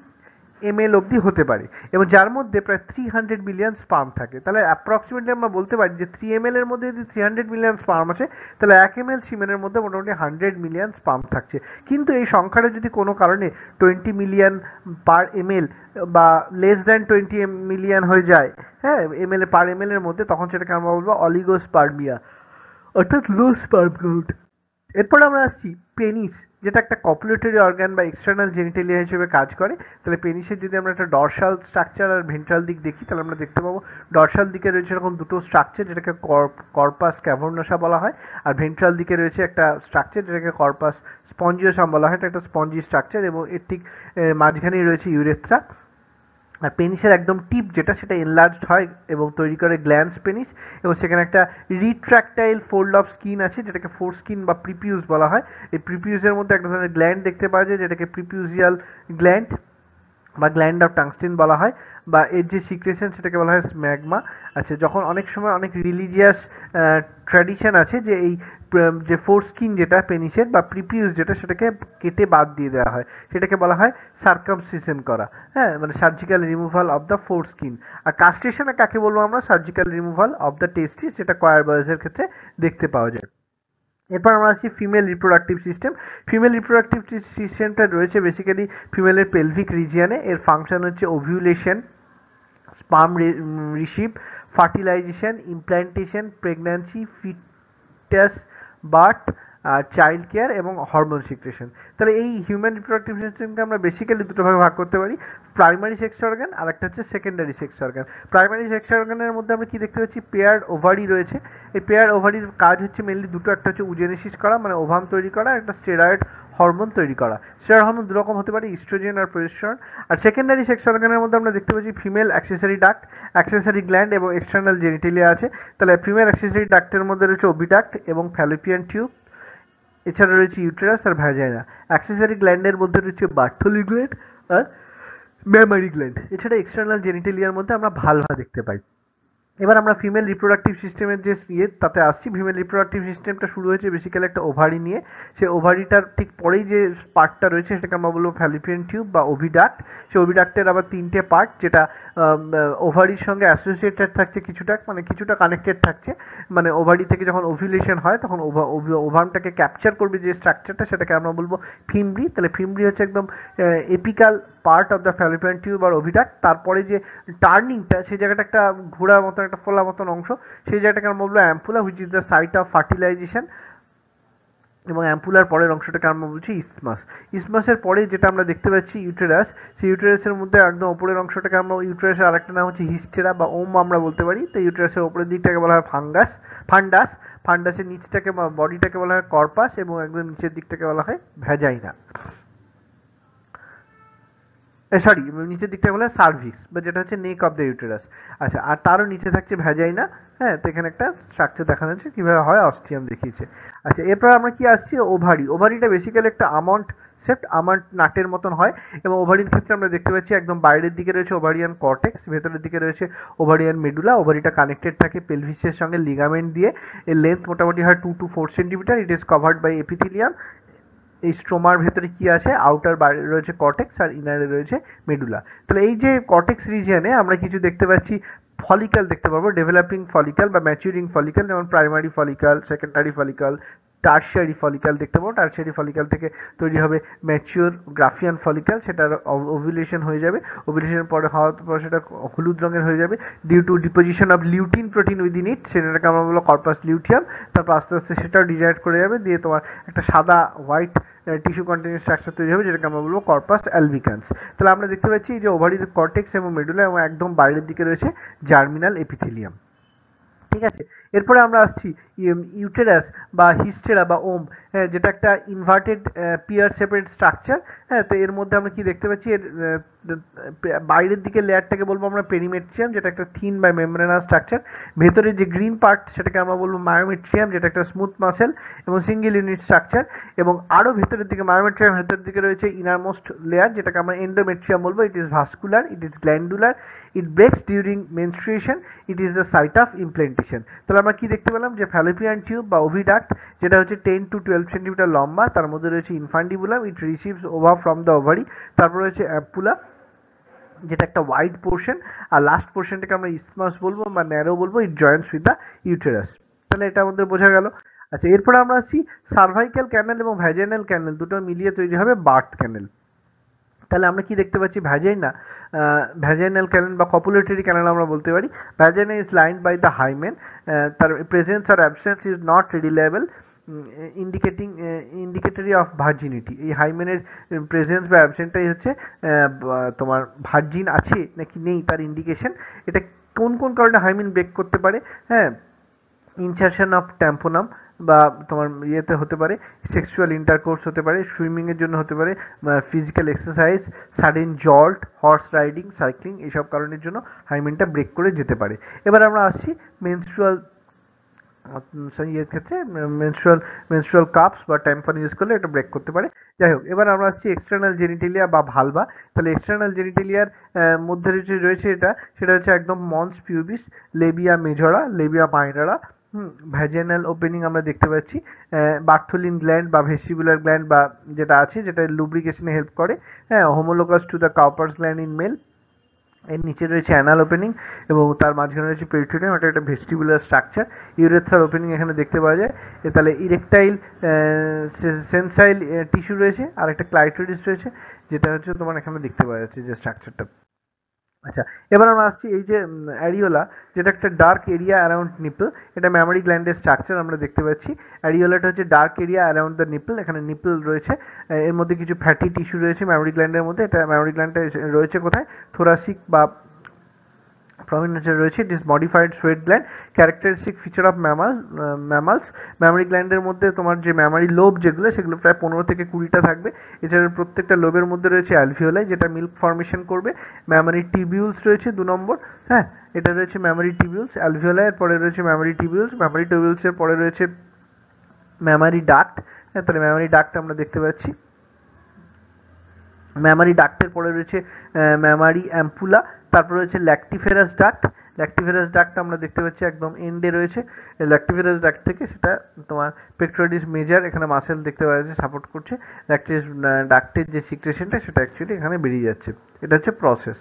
ml অবধি হতে পারে, এবং যার মধ্যে প্রায় 300 মিলিয়ন স্পার্ম থাকে। তাহলে অ্যাপ্রক্সিমেটলি আমরা বলতে পারি যে 3 ml এর মধ্যে যদি 300 মিলিয়ন স্পার্ম আছে, তাহলে 1 ml সিমেনের মধ্যে মোটামুটি 100 মিলিয়ন স্পার্ম থাকছে। কিন্তু এই সংখ্যাটা যদি কোনো কারণে 20 মিলিয়ন পার ml বা লেস দ্যান 20 মিলিয়ন হয়ে যায়, হ্যাঁ, ml এর মধ্যে, তখন সেটাকে আমরা বলবো অলিগোস্পার্মিয়া, অর্থাৎ লো স্পার্ম কাউন্ট। এরপর আমরা আসছি পেনিস, যেটা একটা কপুলেটরি অর্গান বা এক্সটার্নাল জেনিটেলিয়া হিসেবে কাজ করে। তাহলে পেনিসের যদি আমরা একটা ডরসাল স্ট্রাকচার আর ভেন্ট্রাল দিক দেখি, তাহলে আমরা দেখতে পাবো ডরসাল দিকে রয়েছে এরকম দুটো স্ট্রাকচার, যেটাকে কর্পাস ক্যাভার্নোসা বলা হয়, আর ভেন্ট্রাল দিকে রয়েছে একটা স্ট্রাকচার যেটাকে কর্পাস স্পঞ্জিওসাম বলা হয়। এটা একটা স্পঞ্জি স্ট্রাকচার, এবং এর ঠিক মাঝখানেই রয়েছে ইউরেথ্রা। আর পেনিসের একদম টিপ যেটা, সেটা এনলার্জড হয় এবং তৈরি করে গ্ল্যান্স পেনিস, এবং সেখানে একটা রিট্রাক্টাইল ফোল্ড অফ স্কিন আছে, যেটাকে ফোর স্কিন বা প্রিপিউস বলা হয়। এই প্রিপিউসের মধ্যে একটা ধরনের গ্ল্যান্ড দেখতে পাওয়া যায়, যেটাকে প্রিপিউজিয়াল গ্ল্যান্ড বা গ্ল্যান্ড অফ টাংস্টেন বলা হয়, বা এর যে সিক্রেশন সেটাকে বলা হয় স্ম্যাগমা। আচ্ছা, যখন অনেক সময় অনেক রিলিজিয়াস ট্র্যাডিশন আছে যে এই যে ফোর স্কিন যেটা পেনিসের বা প্রিপিউস যেটা, সেটাকে কেটে বাদ দিয়ে দেওয়া হয়, সেটাকে বলা হয় সার্কামসিশন করা, হ্যাঁ, মানে surgical removal of the foreskin. আর কাস্ট্রেশনে কাকে বলবো আমরা? Surgical removal of the testis, যেটা কয়ার বয়সের ক্ষেত্রে দেখতে পাওয়া যায়। এরপর আমরা আসছি female reproductive system. Female reproductive সিস্টেমটা রয়েছে বেসিক্যালি ফিমেলের পেলভিক রিজিয়নে। এর ফাংশন হচ্ছে ovulation, sperm receive, fertilisation, implantation, pregnancy, foetus birth, আর চাইল্ড কেয়ার এবং হরমোন সিক্রেশন। তাহলে এই হিউম্যান রিপ্রোডাক্টিভ সিস্টেমকে আমরা বেসিক্যালি দুটো ভাগে ভাগ করতে পারি, প্রাইমারি সেক্স অর্গান আর একটা হচ্ছে secondary sex organ. Primary sex অর্গানের মধ্যে আমরা কি দেখতে পাচ্ছি? পেয়ার ওভারি রয়েছে। এই পেয়ার ওভারির কাজ হচ্ছে মেনলি দুটো, একটা হচ্ছে উজেনেসিস করা মানে ওভাম তৈরি করা, একটা স্টেরয়েড হরমোন তৈরি করা। স্টেরয়েড হরমোন দুরকম হতে পারে, ইস্ট্রোজেন আর প্রোজেস্টেরন। আর সেকেন্ডারি সেক্স অর্গানের মধ্যে আমরা দেখতে পাচ্ছি female accessory duct, accessory gland এবং এক্সটার্নাল জেনিটেলিয়া আছে। তাহলে ফিমেল অ্যাক্সেসরি ডাক্টের মধ্যে রয়েছে ওভিডাক্ট এবং ফ্যালোপিয়ান টিউব, এছাড়া রয়েছে ইউটেরাস আর ভ্যাজাইনা। অ্যাক্সেসরি গ্ল্যান্ডের মধ্যে রয়েছে বার্থোলি গ্ল্যান্ড আর ম্যামারি গ্ল্যান্ড। এছাড়া এক্সটার্নাল জেনিটেলিয়ার মধ্যে আমরা ভালভা দেখতে পাই। এবার আমরা ফিমেল রিপ্রোডাক্টিভ সিস্টেমের যে তাতে আসছি। ফিমেল রিপ্রোডাক্টিভ সিস্টেমটা শুরু হয়েছে বেসিক্যালি একটা ওভারি নিয়ে। সেই ওভারিটার ঠিক পরেই যে পার্টটা রয়েছে সেটাকে আমরা বলবো ফ্যালোপিয়ান টিউব বা ওভিডাক্ট। সেই ওভিডাক্টের আবার তিনটে পার্ট, যেটা ওভারির সঙ্গে অ্যাসোসিয়েটেড থাকছে কিছুটা, মানে কিছুটা কানেক্টেড থাকছে। মানে ওভারি থেকে যখন ওভিউলেশন হয় তখন ওভামটাকে ক্যাপচার করবে যে স্ট্রাকচারটা, সেটাকে আমরা বলবো ফিমব্রি। তাহলে ফিমব্রি হচ্ছে একদম apical part of the fallopian tube আর ওভিডাক্ট। তারপরে যে টার্নিংটা, সেই জায়গাটা একটা ঘোড়ার মতন, একটা ফোলা মতন অংশ, সেই জায়গাটাকে আমরা বলবো ampulla, which is the site of fertilisation. এবং অ্যাম্পুলার পরের অংশটাকে আমরা বলছি ইসমাস। ইসমাসের পরে যেটা আমরা দেখতে পাচ্ছি ইউটেরাস, সেই ইউটেরাসের মধ্যে একদম ওপরের অংশটাকে আমরা, ইউটেরাসের আরেকটা নাম হচ্ছে হিস্টেরা বা ওম আমরা বলতে পারি। তো ইউটেরাসের ওপরের দিকটাকে বলা হয় ফান্ডাস। ফান্ডাসের নিচটাকে বা বডিটাকে বলা হয় কর্পাস, এবং একদম নিচের দিকটাকে বলা হয় ভ্যাজাইনা। সরি, নিচের দিকটা বলা হয় সার্ভিক্স, বা যেটা হচ্ছে নেক অফ দ্য ইউটেরাস। আচ্ছা, আর তারও নিচে থাকছে ভ্যাজাইনা। হ্যাঁ, তো এখানে একটা স্ট্রাকচার দেখানো হচ্ছে কিভাবে হয়, অস্ট্রিয়াম দেখিয়েছে। আচ্ছা, এরপর আমরা কি আসছি? ওভারি। ওভারিটা বেসিক্যালি একটা আমন্ড শেপড, আমন্ড নাটের মতন হয়, এবং ওভারির ক্ষেত্রে আমরা দেখতে পাচ্ছি একদম বাইরের দিকে রয়েছে ওভারিয়ান কর্টেক্স, ভেতরের দিকে রয়েছে ওভারিয়ান মেডুলা। ওভারিটা কানেক্টেড থাকে পেলভিসের সঙ্গে লিগামেন্ট দিয়ে। এর লেন্থ মোটামুটি হয় 2 to 4 centimetre. It is covered by epithelium. এই স্ট্রোমার ভেতরে কি আছে? আউটার বাইরে রয়েছে কর্টেক্স আর ইনারে রয়েছে মেডুলা। তাহলে এই যে কর্টেক্স রিজিয়নে আমরা কিছু দেখতে পাচ্ছি, ফলিক্যাল দেখতে পাবো, ডেভেলপিং ফলিক্যাল বা ম্যাচুরিং ফলিক্যাল, যেমন primary follicle, secondary follicle, tertiary follicle দেখতে পাবো। টার্সিয়ারি ফলিক্যাল থেকে তৈরি হবে ম্যাচিওর গ্রাফিয়ান ফলিক্যাল, সেটার ওভুলেশন হয়ে যাবে। ওভুলেশনের পরে হওয়ার পর সেটা হলুদ রঙের হয়ে যাবে due to deposition of lutein protein within it, সেটাকে আমরা বলবো কর্পাস লিউটিয়াম। তারপর আস্তে আস্তে সেটাও ডিজেনারেট করে যাবে, দিয়ে তোমার একটা সাদা হোয়াইট টিস্যু কন্টেনিং স্ট্রাকচার তৈরি হবে, যেটাকে আমরা বলবো কর্পাস অ্যালবিকান্স। তাহলে আমরা দেখতে পাচ্ছি যে ওভারির কর্টেক্স এবং মেডুলা, এবং একদম বাইরের দিকে রয়েছে জার্মিনাল এপিথেলিয়াম। ঠিক আছে, এরপরে আমরা আসছি ইউটেরাস বা হিস্টেরা বা ওম, যেটা একটা ইনভার্টেড পিয়ার শেপেড স্ট্রাকচার। হ্যাঁ, তো এর মধ্যে আমরা কি দেখতে পাচ্ছি? এর বাইরের দিকে লেয়ারটাকে বলবো আমরা পেরিমেট্রিয়াম, যেটা একটা থিন বা মেমব্রেনাস স্ট্রাকচার। ভেতরে যে গ্রিন পার্ট, সেটাকে আমরা বলবো মায়োমেট্রিয়াম, যেটা একটা স্মুথ মাসেল এবং সিঙ্গেল ইউনিট স্ট্রাকচার। এবং আরও ভেতরের দিকে, মায়োমেট্রিয়াম ভেতরের দিকে রয়েছে ইনারমোস্ট লেয়ার, যেটাকে আমরা এন্ডোমেট্রিয়াম বলবো। It is vascular, it is glandular, it breaks during menstruation, it is the site of implantation. তাহলে আমরা কি দেখতে পেলাম? যে ফ্যালোপিয়ান টিউব বা ওভিডাক্ট, যেটা হচ্ছে 10 to 12 সেন্টিমিটার লম্বা, তার মধ্যে রয়েছে infundibulum, it receives ওভা from the ovary. তারপর রয়েছে অ্যাম্পুলা, যেটা একটা ওয়াইড পোর্শন, আর লাস্ট পোর্শনটাকে আমরা ইসমাস বলবো বা ন্যারো বলবো, ইট জয়েন্টস উইথ দ্য ইউটেরাস। তাহলে এটা আমাদের বোঝা গেল। আচ্ছা, এরপরে আমরা আসছি সার্ভাইকাল ক্যানেল এবং ভ্যাজাইনাল ক্যানেল দুটো মিলিয়ে তৈরি হবে বার্থ ক্যানেল। তাহলে আমরা কি দেখতে পাচ্ছি, ভ্যাজাইনাল ক্যানেল বা কপুলেটরি ক্যানেল আমরা বলতে পারি। Vagina is lined by the hymen, তার প্রেজেন্স আর absence is not reliable, indicatory of virginity. এই হাইমেনের প্রেজেন্স বা অ্যাবসেন্টটাই হচ্ছে তোমার ভার্জিন আছে নাকি নেই তার ইন্ডিকেশন। এটা কোন কোন কারণে হাইমেন ব্রেক করতে পারে? হ্যাঁ, ইনসারশন অফ ট্যাম্পোনাম বা তোমার ইয়েতে হতে পারে, সেক্সুয়াল ইন্টারকোর্স হতে পারে, সুইমিংয়ের জন্য হতে পারে, physical exercise, sudden জল্ট, horse riding, cycling, এইসব কারণের জন্য হাইমেনটা ব্রেক করে যেতে পারে। এবার আমরা আসছি মেনস্ট্রুয়াল ইয়ের ক্ষেত্রে, মেনস্ট্রুয়াল কাপস বা ট্যাম্পন ইউজ করলে এটা ব্রেক করতে পারে। যাই হোক, এবার আমরা আসছি এক্সটার্নাল জেনিটেলিয়া বা ভালভা। তাহলে এক্সটার্নাল জেনিটেলিয়ার মধ্যে রয়েছে এটা, সেটা হচ্ছে একদম mons pubis, labia majora, labia minora, vaginal opening আমরা দেখতে পাচ্ছি, বার্থোলিন গ্ল্যান্ড বা ভেস্টিবুলার গ্ল্যান্ড বা যেটা আছে যেটা লুব্রিকেশনে হেল্প করে, হ্যাঁ, homologous to the Cowper's gland in male. এর নিচে রয়েছে অ্যানাল ওপেনিং এবং তার মাঝখানে রয়েছে পেরিটোনিয়াম, এটা একটা ভেস্টিবুলার স্ট্রাকচার। ইউরেথ্রাল ওপেনিং এখানে দেখতে পাওয়া যায়। তাহলে ইরেকটাইল সেন্সাইল টিস্যু রয়েছে, আর একটা ক্লাইটোরিস রয়েছে, যেটা হচ্ছে তোমার এখানে দেখতে পাওয়া যাচ্ছে যে স্ট্রাকচারটা। আচ্ছা, এবার আমরা আসছি এই যে অ্যারিওলা, যেটা একটা ডার্ক এরিয়া অ্যারাউন্ড নিপল, এটা ম্যামারি গ্ল্যান্ডের স্ট্রাকচার আমরা দেখতে পাচ্ছি। অ্যারিওলাটা হচ্ছে dark area around the nipple, এখানে নিপল রয়েছে, এর মধ্যে কিছু ফ্যাটি টিস্যু রয়েছে ম্যামারি গ্ল্যান্ডের মধ্যে। এটা ম্যামারি গ্ল্যান্ডটা রয়েছে কোথায়? থোরাসিক বা প্রমিনেন্সে রয়েছে। It is modified sweat gland, characteristic feature of mammals. Mammary গ্ল্যান্ডের মধ্যে তোমার যে ম্যামারি লোব যেগুলো, সেগুলো প্রায় 15 থেকে 20টা থাকবে। এছাড়া প্রত্যেকটা লোবের মধ্যে রয়েছে অ্যালভিওলাই, যেটা মিল্ক ফর্মেশন করবে। ম্যামারি টিবিউলস রয়েছে 2 নম্বর, হ্যাঁ, এটা রয়েছে ম্যামারি টিবিউলস। অ্যালভিওলাই এর পরে রয়েছে ম্যামারি টিবিউলস, ম্যামারি টিবিউলসের পরে রয়েছে ম্যামারি ডাক্ট। হ্যাঁ, তাহলে ম্যামারি ডাক্ট আমরা দেখতে পাচ্ছি। ম্যামারি ডাক্টের পরে রয়েছে ম্যামারি অ্যাম্পুলা, তারপর রয়েছে ল্যাক্টিফেরাস ডাক্ট। ল্যাক্টিফেরাস ডাক্ট আমরা দেখতে পাচ্ছি একদম এন্ডে রয়েছে। ল্যাক্টিফেরাস ডাক্ট থেকে সেটা তোমার পেক্টোরালিস মেজর, এখানে মাসেল দেখতে পাওয়া যাচ্ছে সাপোর্ট করছে। ল্যাক্টিস ডাক্টের যে সিক্রেশনটা সেটা অ্যাকচুয়ালি এখানে বেরিয়ে যাচ্ছে। এটা হচ্ছে প্রসেস।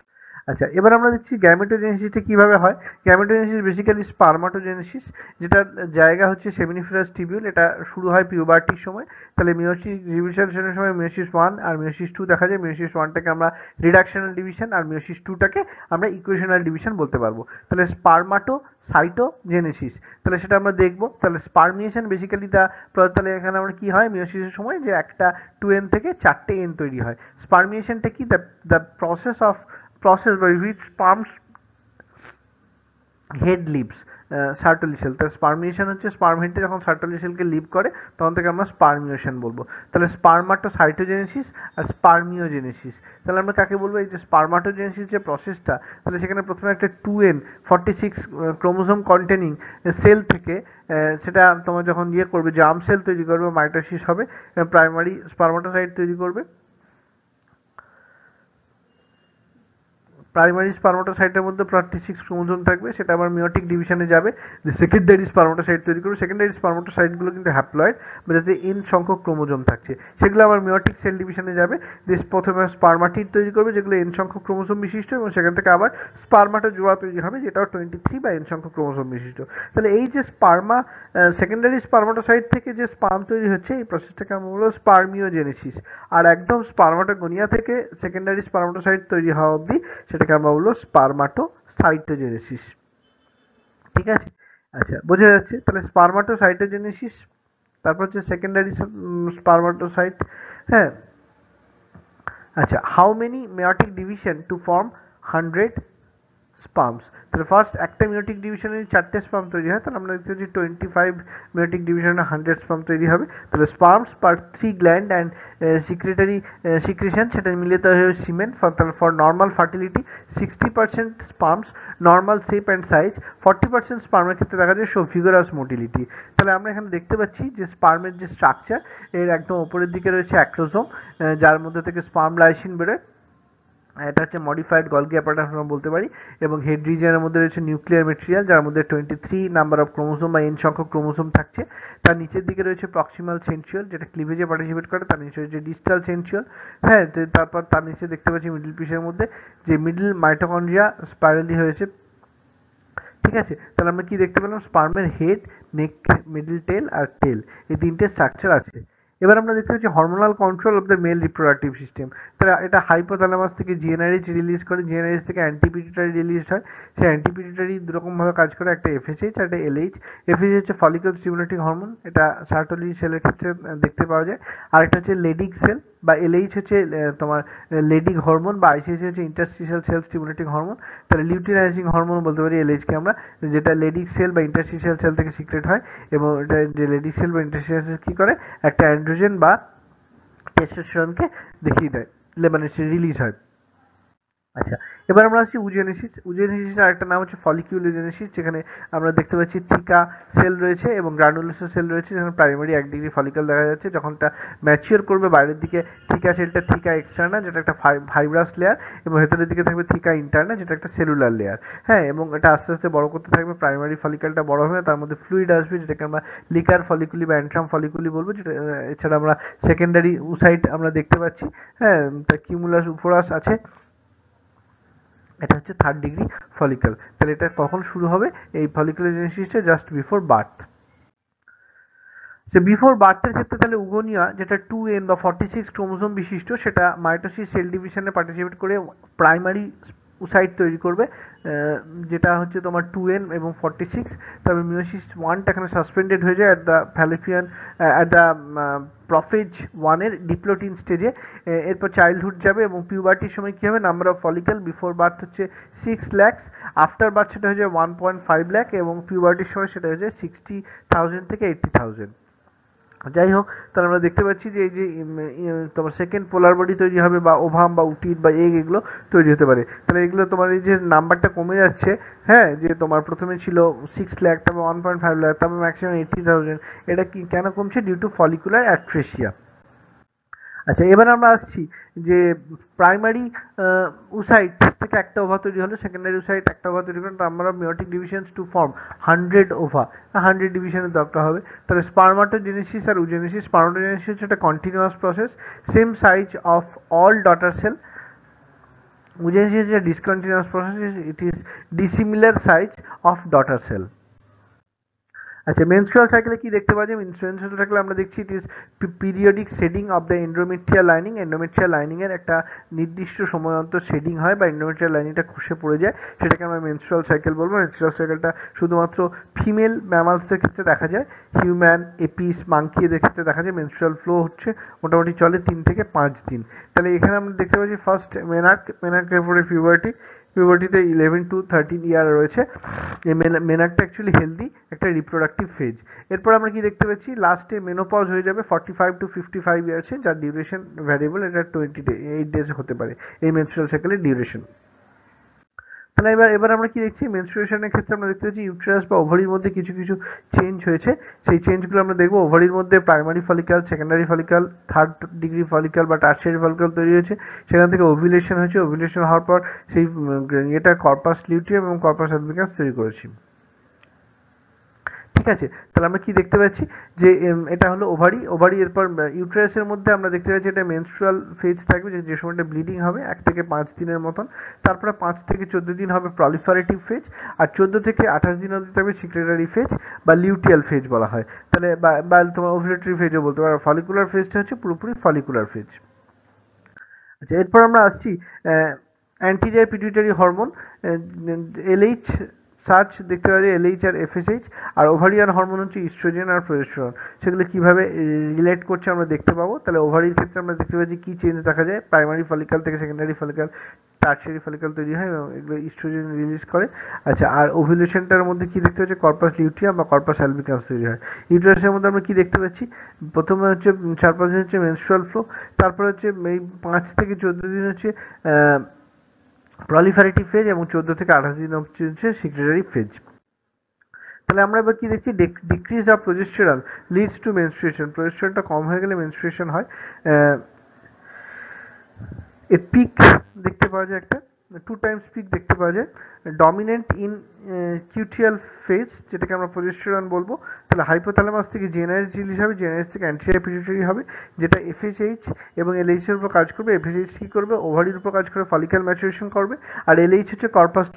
আচ্ছা, এবার আমরা দেখছি গ্যামেটোজেনেসিসটা কিভাবে হয়। গ্যামেটোজেনেসিস বেসিক্যালি স্পারমাটোজেনেসিস, যেটার জায়গা হচ্ছে সেমিনিফেরাস টিবিউল। এটা শুরু হয় পিউবার্টির সময়। তাহলে মিওসিস ডিভিশনের সময় মিওসিস 1 আর মিওসিস 2 দেখা যায়। মিওসিস 1টাকে আমরা রিডাকশনাল ডিভিশন আর মিওসিস 2টাকে আমরা ইকুয়েশনাল ডিভিশন বলতে পারবো। তাহলে স্পারমাটোসাইটোজেনেসিস, তাহলে সেটা আমরা দেখবো। তাহলে স্পারমিয়েশন বেসিক্যালি তাহলে এখানে আমরা কি হয় মিওসিসের সময় যে একটা 2n থেকে 4টে n তৈরি হয়। স্পারমিয়েশনটা কি? The process by which sperms head leaves Sertoli cell. তাহলে স্পারমিয়েশন হচ্ছে স্পার্ম হেডটা যখন সার্টলি সেলকে লিভ করে তখন থেকে আমরা স্পারমিয়েশন বলবো। তাহলে স্পারমাটোসাইটোজেনেসিস আর স্পারমিওজেনেসিস, তাহলে আমরা কাকে বলবো? এই যে স্পারমাটোজেনেসিস যে প্রসেসটা, তাহলে সেখানে প্রথমে একটা 2n 46 ক্রোমোসোম কন্টেনিং সেল থেকে সেটা তোমার যখন ইয়ে করবে, জার্ম সেল তৈরি করবে, মাইটোসিস হবে, প্রাইমারি স্পারমাটোসাইট তৈরি করবে। প্রাইমারি স্পারমাটোসাইটের মধ্যে 46 ক্রোমোসোম থাকবে, সেটা আবার মিওটিক ডিভিশনে যাবে, যে সেকেন্ডারি স্পারমাটোসাইট তৈরি করবে। সেকেন্ডারি স্পারমাটোসাইটগুলো কিন্তু হ্যাপ্লয়েড, যাতে n সংখ্যক ক্রোমোসোম থাকছে, সেগুলো আবার মিওটিক সেল ডিভিশনে যাবে। দেশ প্রথমে স্পারমাটিড তৈরি করবে, যেগুলো n সংখ্যক ক্রোমোসোম বিশিষ্ট, এবং সেখান থেকে আবার স্পারমাটোজোয়া তৈরি হবে, যেটাও 23 বা n সংখ্যক ক্রোমোসোম বিশিষ্ট। তাহলে এই যে সেকেন্ডারি স্পারমাটোসাইট থেকে যে স্পার্ম তৈরি হচ্ছে, এই প্রসেসটাকে আমরা বলবো স্পারমিওজেনেসিস। আর একদম স্পারমাটোগোনিয়া থেকে সেকেন্ডারি স্পারমাটোসাইট তৈরি হওয়া অবধি সেটাকে আমরা বলবো স্পারমাটোসাইটোজেনেসিস। ঠিক আছে, আচ্ছা, বোঝা যাচ্ছে। তাহলে স্পারমাটোসাইটোজেনেসিস, তারপর হচ্ছে সেকেন্ডারি স্পারমাটোসাইট। হ্যাঁ, আচ্ছা, how many meiotic division to form 100 sperms? তাহলে ফার্স্ট একটা মিওটিক ডিভিশনে 4টে স্পার্ম তৈরি হয়, তাহলে আমরা দেখতে পাচ্ছি 25 মিওটিক ডিভিশনে 100 স্পার্ম তৈরি হবে। তাহলে sperms per 3 gland and secretary secretion, সেটা মিলিয়ে তৈরি হবে semen. For normal fertility 60% sperms normal shape and size, 40% স্পার্মের ক্ষেত্রে দেখা যায় শো ফিগারাস মোটিলিটি। তাহলে আমরা এখানে দেখতে পাচ্ছি যে স্পার্মের যে স্ট্রাকচার, এর একদম উপরের দিকে রয়েছে অ্যাক্রোজোম, যার মধ্যে থেকে স্পার্ম লাইসিন বেরোয়। এটা হচ্ছে মডিফাইড গলগি অ্যাপারেটাস আমরা বলতে পারি, এবং হেড রিজিয়নের মধ্যে রয়েছে নিউক্লিয়ার মেটেরিয়াল, যার মধ্যে 23 নাম্বার অফ ক্রোমোসোম বা এন সংখ্যক ক্রোমোসোম থাকছে। তার নিচের দিকে রয়েছে প্রক্সিমাল সেন্ট্রিওল, যেটা ক্লিভেজে পার্টিসিপেট করে। তার নিচে রয়েছে ডিস্টাল সেন্ট্রিওল। হ্যাঁ, তারপর তার নিচে দেখতে পাচ্ছি মিডল পিসের মধ্যে যে মিডল মাইটোকন্ড্রিয়া স্পাইরালি হয়েছে। ঠিক আছে, তাহলে আমরা কি দেখতে পেলাম? স্পার্মের হেড, নেক, মিডল টেল আর টেল, এই তিনটে স্ট্রাকচার আছে। এবার আমরা দেখতে পাচ্ছি hormonal control of the mail reproductive system. তাহলে এটা হাইপোথ্যালামাস থেকে জিএনআরএইচ রিলিজ করে, জিএনআরএইচ থেকে অ্যান্টিপিটিউটারি রিলিজ হয়। সেই অ্যান্টিপিটিউটারি দুরকমভাবে কাজ করে, একটা এফএসএইচ আর একটা এলএইচ। এফএসএইচ হচ্ছে ফলিকল স্টিমুলেটিং হরমোন, এটা সার্টোলি সেলের ক্ষেত্রে দেখতে পাওয়া যায়। আর একটা হচ্ছে লেডিক সেল, বা এলএইচ হচ্ছে তোমার লেডিক হরমোন, বা আইসিসি হচ্ছে ইন্টারস্টিশিয়াল সেল স্টিমুলেটিং হরমোন। তাহলে লিউটিনাইজিং হরমোন বলতে পারি এলএইচকে আমরা, যেটা লেডিক সেল বা ইন্টারস্টিশিয়াল সেল থেকে সিক্রেট হয়। এবং এটা যে লেডিক সেল বা ইন্টারস্টিশিয়াল সেল কি করে? একটা অ্যান্ড্রোজেন বা টেস্টোস্টেরনকে দেখিয়ে দেয়, মানে সে রিলিজ হয়। আচ্ছা, এবার আমরা আসছি উজেনেসিস। উজেনেসিসের আরেকটা নাম হচ্ছে ফলিকিউলোজেনেসিস, যেখানে আমরা দেখতে পাচ্ছি থিকা সেল রয়েছে এবং গ্রানুলোসার সেল রয়েছে, যেখানে প্রাইমারি 1 ডিগ্রি ফলিকল দেখা যাচ্ছে। যখন এটা ম্যাচিওর করবে, বাইরের দিকে থিকা সেলটা থিকা এক্সটার্না, যেটা একটা ফাইব্রাস লেয়ার, এবং ভেতরের দিকে থাকবে থিকা ইন্টারনা, যেটা একটা সেলুলার লেয়ার। হ্যাঁ, এবং এটা আস্তে আস্তে বড় করতে থাকবে। প্রাইমারি ফলিকলটা বড় হবে, তার মধ্যে ফ্লুইড আসবে, যেটাকে আমরা লিকার ফলিকুলি বা অ্যান্ট্রাম ফলিকুলি বলবো। যেটা এছাড়া আমরা সেকেন্ডারি উসাইট আমরা দেখতে পাচ্ছি। হ্যাঁ, কিউমুলাস উফোরাস আছে। এটা হচ্ছে 3rd ডিগ্রি ফলিকল। তাহলে এটা কখন শুরু হবে? এই ফলিকুলোজেনেসিসটা জাস্ট বিফোর বার্থ। যে বিফোর বার্থের ক্ষেত্রে তাহলে উগোনিয়া, যেটা 2n বা 46 ক্রোমোসোম বিশিষ্ট, সেটা মাইটোসিস সেল ডিভিশনে পার্টিসিপেট করে প্রাইমারি উসাইট তৈরি করবে, যেটা হচ্ছে তোমার 2n এবং 46। তবে মিওসিস 1টা এখানে সাসপেন্ডেড হয়ে যায় at the fallopian, at the prophase 1-এর ডিপ্লোটিন স্টেজে। এরপর চাইল্ডহুড যাবে, এবং পিউবার্টির সময় কী হবে? Number of follicle before birth হচ্ছে 6 lakhs, আফটার বার্থ সেটা হয়ে যায় 1.5 lakh, এবং পিউবার্টির সময় সেটা হয়ে যায় 60,000 থেকে 80,000। যাই হোক, তাহলে আমরা দেখতে পাচ্ছি যে এই যে তোমার সেকেন্ড পোলার বডি তৈরি হবে, বা ওভাম বা উটিট বা এগ, এগুলো তৈরি হতে পারে। তাহলে এগুলো তোমার এই যে নাম্বারটা কমে যাচ্ছে, হ্যাঁ, যে তোমার প্রথমে ছিল 6 লাখ, তারপর 1.5 লাখ, তারপর ম্যাক্সিমাম 80,000। এটা কি কেন কমছে? Due to follicular atresia. আচ্ছা, এবার আমরা আসছি যে প্রাইমারি উসাইট থেকে একটা ওভা তৈরি হলো, সেকেন্ডারি উসাইট একটা ওভা তৈরি করলো, number of meiotic divisions to form 100 ova, 100 ডিভিশনের দরকার হবে। তাহলে স্পার্মাটোজেনেসিস আর উজেনেসিস। স্পার্মাটোজেনেসিস হচ্ছে একটা continuous process, same size of all daughter cell. Oogenesis is a discontinuous process, it is dissimilar size of daughter cell. আচ্ছা, menstrual সাইকেলে কি দেখতে পাওয়া যায়? মেনস্ট্রুয়াল সাইকেলে আমরা দেখছি it is periodic shedding of the endometrial lining. Endometrial lining এর একটা নির্দিষ্ট সময় অন্তর শেডিং হয়, বা এন্ডোমেট্রিয়াল লাইনিংটা খসে পড়ে যায়, সেটাকে আমরা মেনস্ট্রুয়াল সাইকেল বলবো। মেনস্ট্রুয়াল সাইকেলটা শুধুমাত্র ফিমেল ম্যামালসদের ক্ষেত্রে দেখা যায়, হিউম্যান, এপিস, মাঙ্কি এদের ক্ষেত্রে দেখা যায়। মেনস্ট্রুয়াল ফ্লো হচ্ছে মোটামুটি চলে 3 থেকে 5 দিন। তাহলে এখানে আমরা দেখতে পাচ্ছি ফার্স্ট মেনার্কের পরে পিউবার্টি। পিউবার্টিতে 11 to 13 ইয়ার রয়েছে। এই মেনাকটা অ্যাকচুয়ালি হেলদি একটা রিপ্রোডাক্টিভ ফেজ। এরপর আমরা কি দেখতে পাচ্ছি? লাস্টে মেনোপজ হয়ে যাবে 45 to 55 ইয়ার্সে, যার ডিউরেশন ভ্যারিয়েবল, এটা 28 ডেজ হতে পারে এই মেনস্ট্রুয়াল সাইকেলের ডিউরেশন। তাহলে এবার আমরা কি দেখছি? মেনস্ট্রুয়েশনের ক্ষেত্রে আমরা দেখতে পাচ্ছি ইউটেরাস বা ওভারির মধ্যে কিছু কিছু চেঞ্জ হয়েছে। সেই চেঞ্জগুলো আমরা দেখবো। ওভারির মধ্যে primary follicle, secondary follicle, 3rd degree follicle বা টার্সিয়ারি ফলিকল তৈরি হয়েছে। সেখান থেকে ওভিলেশন হয়েছে। ওভিলেশন হওয়ার পর সেই এটা কর্পাস লিউটিয়াম এবং কর্পাস অ্যালবিকাস তৈরি করেছি। ঠিক আছে, তাহলে আমরা কি দেখতে পাচ্ছি? যে এটা হলো ওভারি। ওভারি এরপর ইউটেরাসের মধ্যে আমরা দেখতে পাচ্ছি এটা মেনস্ট্রুয়াল ফেজ থাকবে, যে সময়টা ব্লিডিং হবে 1 থেকে 5 দিনের মতন। তারপরে 5 থেকে 14 দিন হবে প্রলিফারেটিভ ফেজ, আর 14 থেকে 28 দিন অবধি থাকবে সিক্রেটারি ফেজ বা লিউটিয়াল ফেজ বলা হয়। তাহলে বা তোমার ওভুলেটরি ফেজও বলতে পারো। ফলিকুলার ফেজটা হচ্ছে পুরোপুরি ফলিকুলার ফেজ। আচ্ছা, এরপর আমরা আসছি anterior pituitary hormone, LH search দেখতে পারি, এলএইচ আর এফএসএইচ। আর ওভারিয়ান হরমোন হচ্ছে ইস্ট্রোজেন আর প্রোজেস্টেরন। সেগুলো কিভাবে রিলেট করছে আমরা দেখতে পাবো। তাহলে ওভারির ক্ষেত্রে আমরা দেখতে পাচ্ছি কি চেঞ্জ দেখা যায়। প্রাইমারি ফলিকল থেকে সেকেন্ডারি ফলিকল, টার্সিয়ারি ফলিকল তৈরি হয় এবং এগুলো ইস্ট্রোজেন রিলিজ করে। আচ্ছা, আর ওভুলেশনটার মধ্যে কি দেখতে পাচ্ছি? কর্পাস লিউটিয়াম বা কর্পাস অ্যালবিকাস তৈরি হয়। ইউটেরাসের মধ্যে আমরা কি দেখতে পাচ্ছি? প্রথমে হচ্ছে 4-5 দিন হচ্ছে মেনস্ট্রুয়াল ফ্লো, তারপরে হচ্ছে এই 5 থেকে 14 দিন হচ্ছে প্রলিফারেটিভ ফেজ, এবং 14 থেকে 28 দিন হচ্ছে সিক্রেটারি ফেজ। তাহলে আমরা এবার কি দেখছি? Decrease of progesterone leads to menstruation. প্রোজেস্টেরনটা কম হয়ে গেলে মেনস্ট্রুয়েশন হয়। এ পিক দেখতে পাওয়া যায় একটা, 2 টাইমস পিক দেখতে পাওয়া যায়। ডমিনেন্ট ইন কিউটিয়াল ফেজ, যেটাকে আমরা প্রোজেস্টেরন বলবো। তাহলে হাইপোথ্যালামাস থেকে জেনারেস রিলিজ হবে, জেনারেস থেকে অ্যান্টেরিয়র পিটুইটারি হবে, যেটা এফএসএইচ এবং এলএইচ এর উপর কাজ করবে। এফএসএইচ কি করবে? ওভারির উপর কাজ করে ফলিক্যাল ম্যাচুরেশন করবে, আর এলএইচ হচ্ছে কর্পাস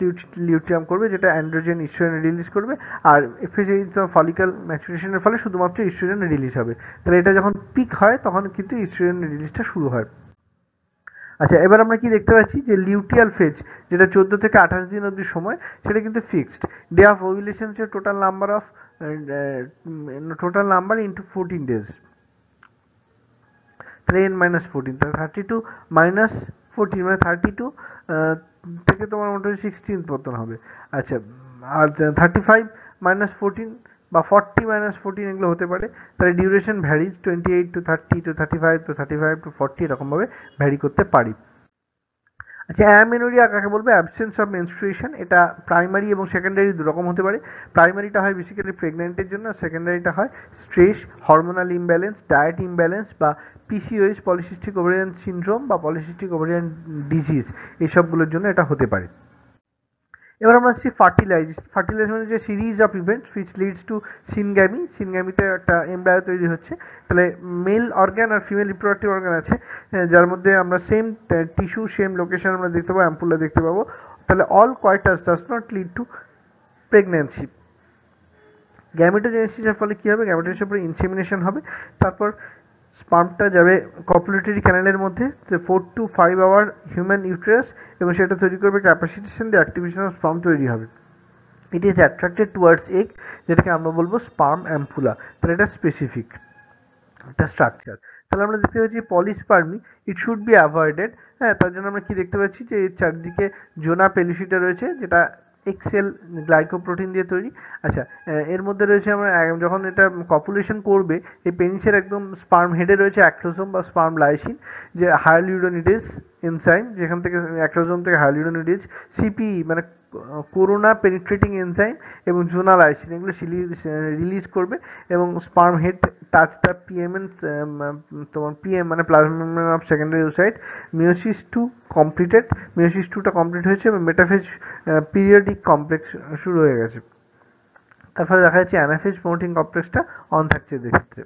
লিউটিয়াম করবে, যেটা অ্যান্ড্রোজেন ইস্ট্রোজেন রিলিজ করবে। আর এফএসএইচ ফলিক্যাল ম্যাচুরেশনের ফলে শুধুমাত্র ইস্ট্রোজেন রিলিজ হবে। তাহলে এটা যখন পিক হয় তখন কিন্তু ইস্ট্রোজেন রিলিজটা শুরু হয়। আচ্ছা, এবার আমরা কি দেখতে পাচ্ছি যে লিউটিয়াল ফেজ, যেটা 14 থেকে 28 দিন অবধি সময়, সেটা কিন্তু ফিক্সড। ডে অফ ওভিউলেশন হচ্ছে টোটাল নাম্বার ইন্টু 14 ডেজ, তাহলে n মাইনাস 14, তাহলে 32 মাইনাস 14 মানে 32 থেকে তোমার মোটামুটি 16 মতন হবে। আচ্ছা, আর 35 মাইনাস 14 বা 40 মাইনাস 14 এগুলো হতে পারে। তাহলে duration varies 28 to 30 to 35 to 35 to 40 এরকমভাবে ভ্যারি করতে পারি। আচ্ছা, অ্যামেনোরিয়া কাকে বলবো? Absence of menstruation. এটা প্রাইমারি এবং সেকেন্ডারি দুরকম হতে পারে। প্রাইমারিটা হয় বেসিক্যালি প্রেগন্যান্টের জন্য, সেকেন্ডারিটা হয় stress, hormonal imbalance, diet imbalance বা পিসিওএস, পলিসিস্টিক ওভারিয়ান সিনড্রোম বা পলিসিস্টিক ওভারিয়ান ডিজিজ, এইসবগুলোর জন্য এটা হতে পারে। এবার আমরা আসছি ফার্টিলাইজ মানে যে series of events which leads to syngamy. সিনগ্যামিতে একটা এমব্রায়ো তৈরি হচ্ছে। তাহলে মেল অর্গান আর ফিমেল রিপ্রোডাক্টিভ অর্গান আছে, যার মধ্যে আমরা সেম টিস্যু সেম লোকেশন আমরা দেখতে পাবো, অ্যাম্পুলা দেখতে পাবো। তাহলে all coitus does not lead to pregnancy. গ্যামেটোজেনেসিসের ফলে কি হবে? গ্যামেটোজেনেসিসের পরে ইনসেমিনেশন হবে, তারপর স্পার্মটা যাবে কপুলেটরি ক্যানেলের মধ্যে 4 to 5 আওয়ার হিউম্যান ইউটেরাস, এবং সেটা তৈরি করবে ক্যাপাসিটেশন দিয়ে অ্যাক্টিভেশন অফ স্পার্ম তৈরি হবে। It is attracted towards egg, যেটাকে আমরা বলবো স্পার্ম অ্যাম্পুলা। তাহলে এটা স্পেসিফিক একটা স্ট্রাকচার। তাহলে আমরা দেখতে পাচ্ছি পলিস্পার্মি, ইট শুড বি অ্যাভয়েডেড। হ্যাঁ, তার জন্য আমরা কি দেখতে পাচ্ছি যে এর চারদিকে জোনা পেলুসিটা রয়েছে, যেটা এক্সেল গ্লাইকোপ্রোটিন দিয়ে তৈরি। আচ্ছা, এর মধ্যে রয়েছে আমরা যখন এটা কপুলেশন করবে, এই পেনিসের একদম স্পার্ম হেডে রয়েছে অ্যাক্টোসোম বা স্পার্ম লাইসিন, যে হায়ালুরোনিডেজ এনজাইম, যেখান থেকে অ্যাক্টোসোম থেকে হায়ালুরোনিডেজ, সিপিই মানে করোনা পেনিট্রেটিং এনজাইম এবং জোনা লাইসিন, এগুলো রিলিজ করবে এবং sperm head touch the PMN, তোমার পিএম মানে plasma membrane of secondary oocyte. Meiosis 2 completed, meiosis 2টা কমপ্লিট হয়েছে এবং মেটাফেজ পিরিয়ডিক কমপ্লেক্স শুরু হয়ে গেছে। তারপরে দেখা যাচ্ছে অ্যানাফেজ প্রোমোটিং কমপ্লেক্সটা অন থাকছে এদের ক্ষেত্রে।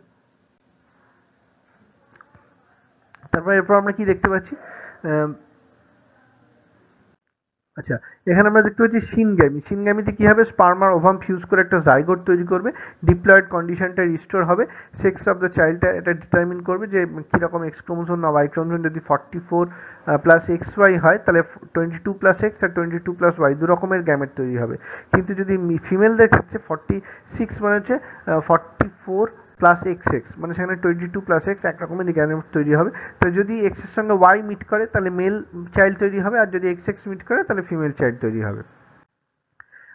তারপর এরপর আমরা কি দেখতে পাচ্ছি? আচ্ছা, এখানে আমরা দেখতে পাচ্ছি সিনগ্যামি। সিনগ্যামিতে কি হবে? স্পার্ম আর ওভাম ফিউজ করে একটা জাইগোট তৈরি করবে, ডিপ্লয়েড কন্ডিশনটা রিস্টোর হবে, সেক্স অফ দ্য চাইল্ডটা এটা ডিটারমিন করবে যে কীরকম এক্স ক্রোমোসোম না ওয়াই ক্রোমোসোম। যদি 44 প্লাস এক্স ওয়াই হয়, তাহলে 22 প্লাস এক্স আর 22 প্লাস ওয়াই দু রকমের গ্যামেট তৈরি হবে। কিন্তু যদি ফিমেলদের ক্ষেত্রে 46 মানে হচ্ছে 44 প্লাস এক্স এক্স, মানে সেখানে 22 প্লাস এক্স এক রকমের গ্যামেট তৈরি হবে। তো যদি এক্স এর সঙ্গে ওয়াই মিট করে তাহলে মেল চাইল্ড তৈরি হবে, আর যদি এক্স এক্স মিট করে তাহলে ফিমেল চাইল্ড তৈরি হবে।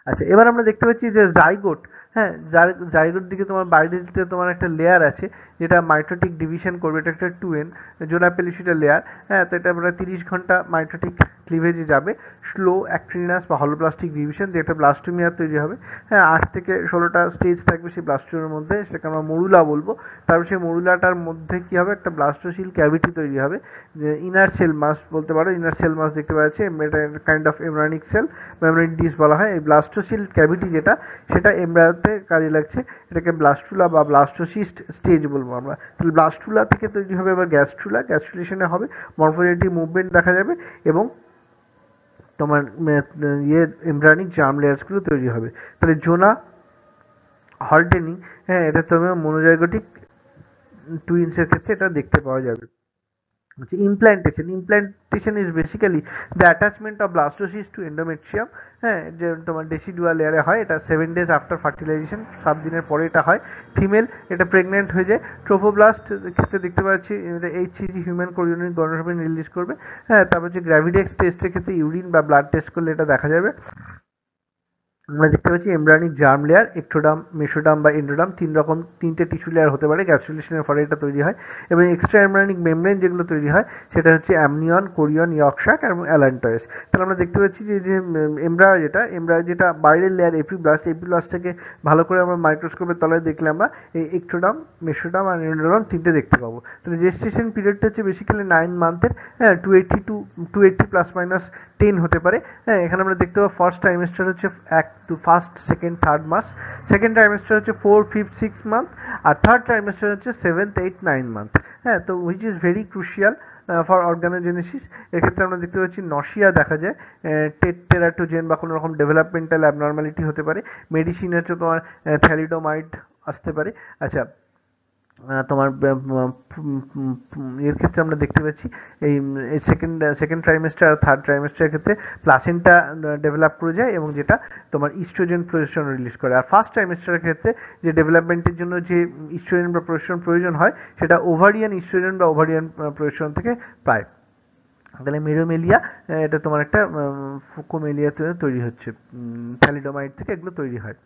আচ্ছা, এবার আমরা দেখতে পাচ্ছি যে জাইগোট। হ্যাঁ, জাইগোট দিকে তোমার বাইরের দিকে তোমার একটা লেয়ার আছে, যেটা মাইটোটিক ডিভিশন করবে। এটা একটা 2n জোনা পেলিসিটা লেয়ার। হ্যাঁ, তো এটা প্রায় 30 ঘন্টা মাইটোটিক ক্লিভেজে যাবে, স্লো অ্যাক্টিনাস বা হলোপ্লাস্টিক ডিভিশন দিয়ে একটা ব্লাস্টোমিয়া তৈরি হবে। হ্যাঁ, 8 থেকে 16টা স্টেজ থাকবে সেই ব্লাস্টোমিয়ার মধ্যে, সেটাকে আমরা মরুলা বলবো। তারপর সেই মরুলাটার মধ্যে কি হবে? একটা ব্লাস্টোসিল ক্যাভিটি তৈরি হবে, ইনার সেল মাস বলতে পারো। ইনার সেল মাস দেখতে পাচ্ছি, এটা kind of embryonic cell, membrane disc বলা হয়। এই ব্লাস্টোসিল ক্যাভিটি যেটা, সেটা এমব্রায়োতে কাজে লাগছে। এটাকে ব্লাস্টুলা বা ব্লাস্টোসিস্ট স্টেজ বলবো আমরা। তাহলে ব্লাস্টুলা থেকে তৈরি হবে আবার গ্যাস্ট্রুলা, গ্যাস্ট্রুলেশনে হবে, মরফোজেনেটিক মুভমেন্ট দেখা যাবে এবং তোমার এমব্রায়োনিক জার্ম লেয়ার্সগুলো তৈরি হবে। তাহলে জোনা হল্টেনিং, হ্যাঁ, এটা তোমার মনোজাইগোটিক টুইন্সের ক্ষেত্রে এটা দেখতে পাওয়া যাবে। Implantation is basically the attachment of blastocyst to endometrium. হ্যাঁ, যে তোমার ডেসিডুয়াল লেয়ারে হয়, এটা 7 days আফটার ফার্টিলাইজেশন, 7 দিনের পরে এটা হয়। ফিমেল এটা প্রেগনেন্ট হয়ে যায়। ট্রোফোব্লাস্ট ক্ষেত্রে দেখতে পাচ্ছি এইচসিজি হিউম্যান কোরিওনিক গনোসোমিন রিলিজ করবে। হ্যাঁ, তারপর হচ্ছে গ্র্যাভিডেক্স টেস্টের ক্ষেত্রে ইউরিন বা ব্লাড টেস্ট করলে এটা দেখা যাবে। আমরা দেখতে পাচ্ছি embryonic germ layer, ectoderm, mesoderm বা এন্ডোডার্ম, তিনটে টিস্যু লেয়ার হতে পারে, গ্যাস্ট্রুলেশনের ফলে এটা তৈরি হয়। এবং এক্সট্রা এমব্রায়োনিক মেমব্রেন যেগুলো তৈরি হয় সেটা হচ্ছে অ্যামনিয়ন, কোরিয়ন, ইয়র্কশাক এবং অ্যালান্টয়েস। তাহলে আমরা দেখতে পাচ্ছি যে এমব্রায়ো যেটা বাইরের লেয়ার এপিব্লাস্ট থেকে ভালো করে আমরা মাইক্রোস্কোপের তলায় দেখলে আমরা এই এক্টোডার্ম, মেসোডার্ম আর এন্ডোডার্ম তিনটে দেখতে পাবো। তাহলে জেস্টেশন পিরিয়ডটা হচ্ছে বেসিক্যালি 9 মান্থের, হ্যাঁ, 280 প্লাস মাইনাস 10 হতে পারে। হ্যাঁ, এখানে আমরা দেখতে পাবো ফার্স্ট ট্রাইমেস্টার হচ্ছে ফার্স্ট, সেকেন্ড, থার্ড মাস, সেকেন্ড ট্রাইমেস্টার হচ্ছে 4, 5, 6 মান্থ, আর থার্ড ট্রাইমেস্টার হচ্ছে 7, 8, 9 মান্থ। হ্যাঁ, তো which is very crucial for organogenesis. এক্ষেত্রে আমরা দেখতে পাচ্ছি নশিয়া দেখা যায়, টেরাটোজেন বা কোনো রকম ডেভেলপমেন্টাল অ্যাবনর্মালিটি হতে পারে। মেডিসিন হচ্ছে তোমার থ্যালিডোমাইড আসতে পারে। আচ্ছা, তোমার এর ক্ষেত্রে আমরা দেখতে পাচ্ছি এই সেকেন্ড ট্রাইমেস্টার আর থার্ড ট্রাইমেস্টারের ক্ষেত্রে প্লাসেন্টা ডেভেলপ করে যায় এবং যেটা তোমার ইস্ট্রোজেন প্রোজেস্টেরন রিলিজ করে। আর ফার্স্ট ট্রাইমেস্টারের ক্ষেত্রে যে ডেভেলপমেন্টের জন্য যে ইস্ট্রোজেন বা প্রোজেস্টেরন প্রয়োজন হয় সেটা ওভারিয়ান ইস্ট্রোজেন বা ওভারিয়ান প্রোজেস্টেরন থেকে পায়। তাহলে মেরোমেলিয়া, এটা তোমার একটা ফুকোমেলিয়া তৈরি হচ্ছে, থ্যালিডোমাইড থেকে এগুলো তৈরি হয়।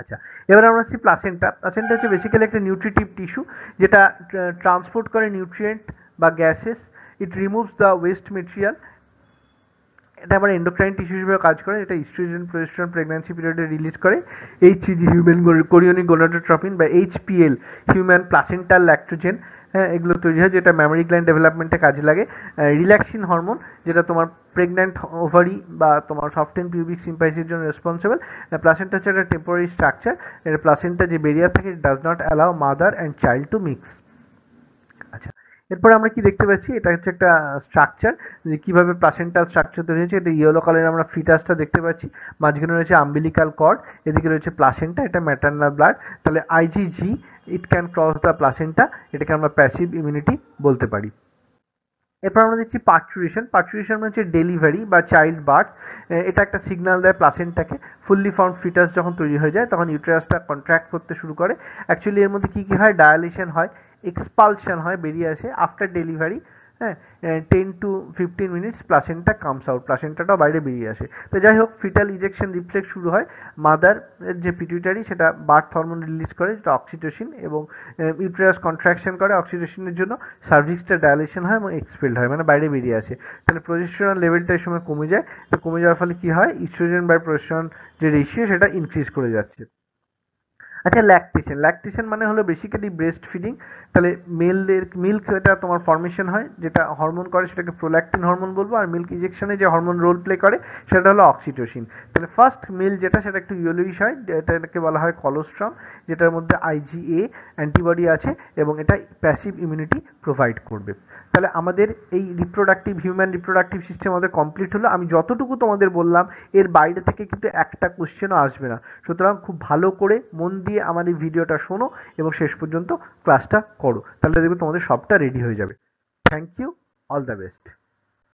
আচ্ছা, এবার আমরা আসছি প্লাসেন্টা। প্লাসেন্টা হচ্ছে বেসিক্যালি একটা নিউট্রিটিভ টিস্যু যেটা ট্রান্সপোর্ট করে নিউট্রিয়েন্ট বা gases. It removes the waste material. এটা আবার এন্ডোক্রাইন টিস্যু হিসেবে কাজ করে। এটা ইস্ট্রোজেন, প্রোজেস্টেরন প্রেগন্যান্সি পিরিয়ডে রিলিজ করে। এইচসিজি, হিউম্যান কোরিয়নিক গোনাডোট্রপিন বা এইচপিএল, হিউম্যান প্লাসেন্টাল ল্যাক্টোজেন, হ্যাঁ, এগুলো তৈরি হয় যেটা ম্যামারি গ্ল্যান্ড ডেভেলপমেন্টে কাজে লাগে। রিল্যাক্সিন হরমোন যেটা তোমার প্রেগন্যান্ট ওভারি বা তোমার সফটেন পিউবিক সিম্পাইসির জন্য রেসপন্সিবল। প্লাসেন্টা হচ্ছে একটা টেম্পোরারি স্ট্রাকচার। এটা প্লাসেন্টা যে বেরিয়ার থাকে, it does not allow mother and child to mix. আচ্ছা, এরপরে আমরা কি দেখতে পাচ্ছি, এটা হচ্ছে একটা স্ট্রাকচার যে কিভাবে প্লাসেন্টাল স্ট্রাকচার তৈরি হয়েছে। এটা ইয়েলো কালারে আমরা ফিটাসটা দেখতে পাচ্ছি, মাঝখানে রয়েছে আম্বিলিকাল কর্ড, এদিকে রয়েছে প্লাসেন্টা, এটা ম্যাটারনাল ব্লাড। তাহলে IgG, it can cross the placenta, এটাকে আমরা প্যাসিভ ইমিউনিটি বলতে পারি। এরপর আমরা দেখছি পার্চুরেশন। পার্চুরেশন মানে হচ্ছে ডেলিভারি বা চাইল্ড বার্থ। এটা একটা সিগন্যাল দেয় প্লাসেন্টাকে। ফুললি ফর্ম ফিটাস যখন তৈরি হয়ে যায় তখন ইউটেরাসটা কন্ট্রাক্ট করতে শুরু করে। অ্যাকচুয়ালি এর মধ্যে কি কি হয়, ডায়ালেশন হয়, এক্সপালশন হয়, বেরিয়ে আসে আফটার ডেলিভারি। হ্যাঁ, 10 to 15 minutes placenta comes out, প্লাসেন্টাটাও বাইরে বেরিয়ে আসে। তো যাই হোক, ফিটাল ইজেকশন রিফ্লেক্স শুরু হয়। মাদার যে পিটুইটারি সেটা বার্থ হরমোন রিলিজ করে যেটা অক্সিটোসিন, এবং ইউটেরাস কন্ট্রাকশন করে অক্সিটোসিনের জন্য, সার্ভিক্সটা ডায়ালেশন হয় এবং এক্সপেলড হয়, মানে বাইরে বেরিয়ে আসে। তাহলে প্রজেস্টেরন লেভেলটা এই সময় কমে যায়। তো কমে যাওয়ার ফলে কি হয়, ইস্ট্রোজেন বাই প্রজেস্টেরন যে রেশিও সেটা ইনক্রিজ করে যাচ্ছে। আচ্ছা, ল্যাকটেশন। ল্যাকটেশন মানে হলো বেসিক্যালি ব্রেস্ট ফিডিং। তাহলে মিল্ক এটা তোমার ফর্মেশন হয়, যেটা হরমোন করে সেটাকে প্রোল্যাকটিন হরমোন বলবো, আর মিল্ক ইজেকশনে যে হরমোন রোল প্লে করে সেটা হলো অক্সিটোসিন। তাহলে ফার্স্ট মিল যেটা, সেটা একটু ইয়েলোইশ হয়, এটাকে বলা হয় কলোস্ট্রাম, যেটার মধ্যে আইজিএ অ্যান্টিবডি আছে এবং এটা প্যাসিভ ইমিউনিটি প্রোভাইড করবে। তাহলে আমাদের এই হিউম্যান রিপ্রোডাক্টিভ সিস্টেম আমাদের কমপ্লিট হলো। আমি যতটুকু তোমাদের বললাম এর বাইরে থেকে কিন্তু একটা কোশ্চেনও আসবে না। সুতরাং খুব ভালো করে মন দিয়ে আমার এই ভিডিওটা শোনো এবং শেষ পর্যন্ত ক্লাসটা করো, তাহলে দেখবে তোমাদের সবটা রেডি হয়ে যাবে। Thank you, all the best.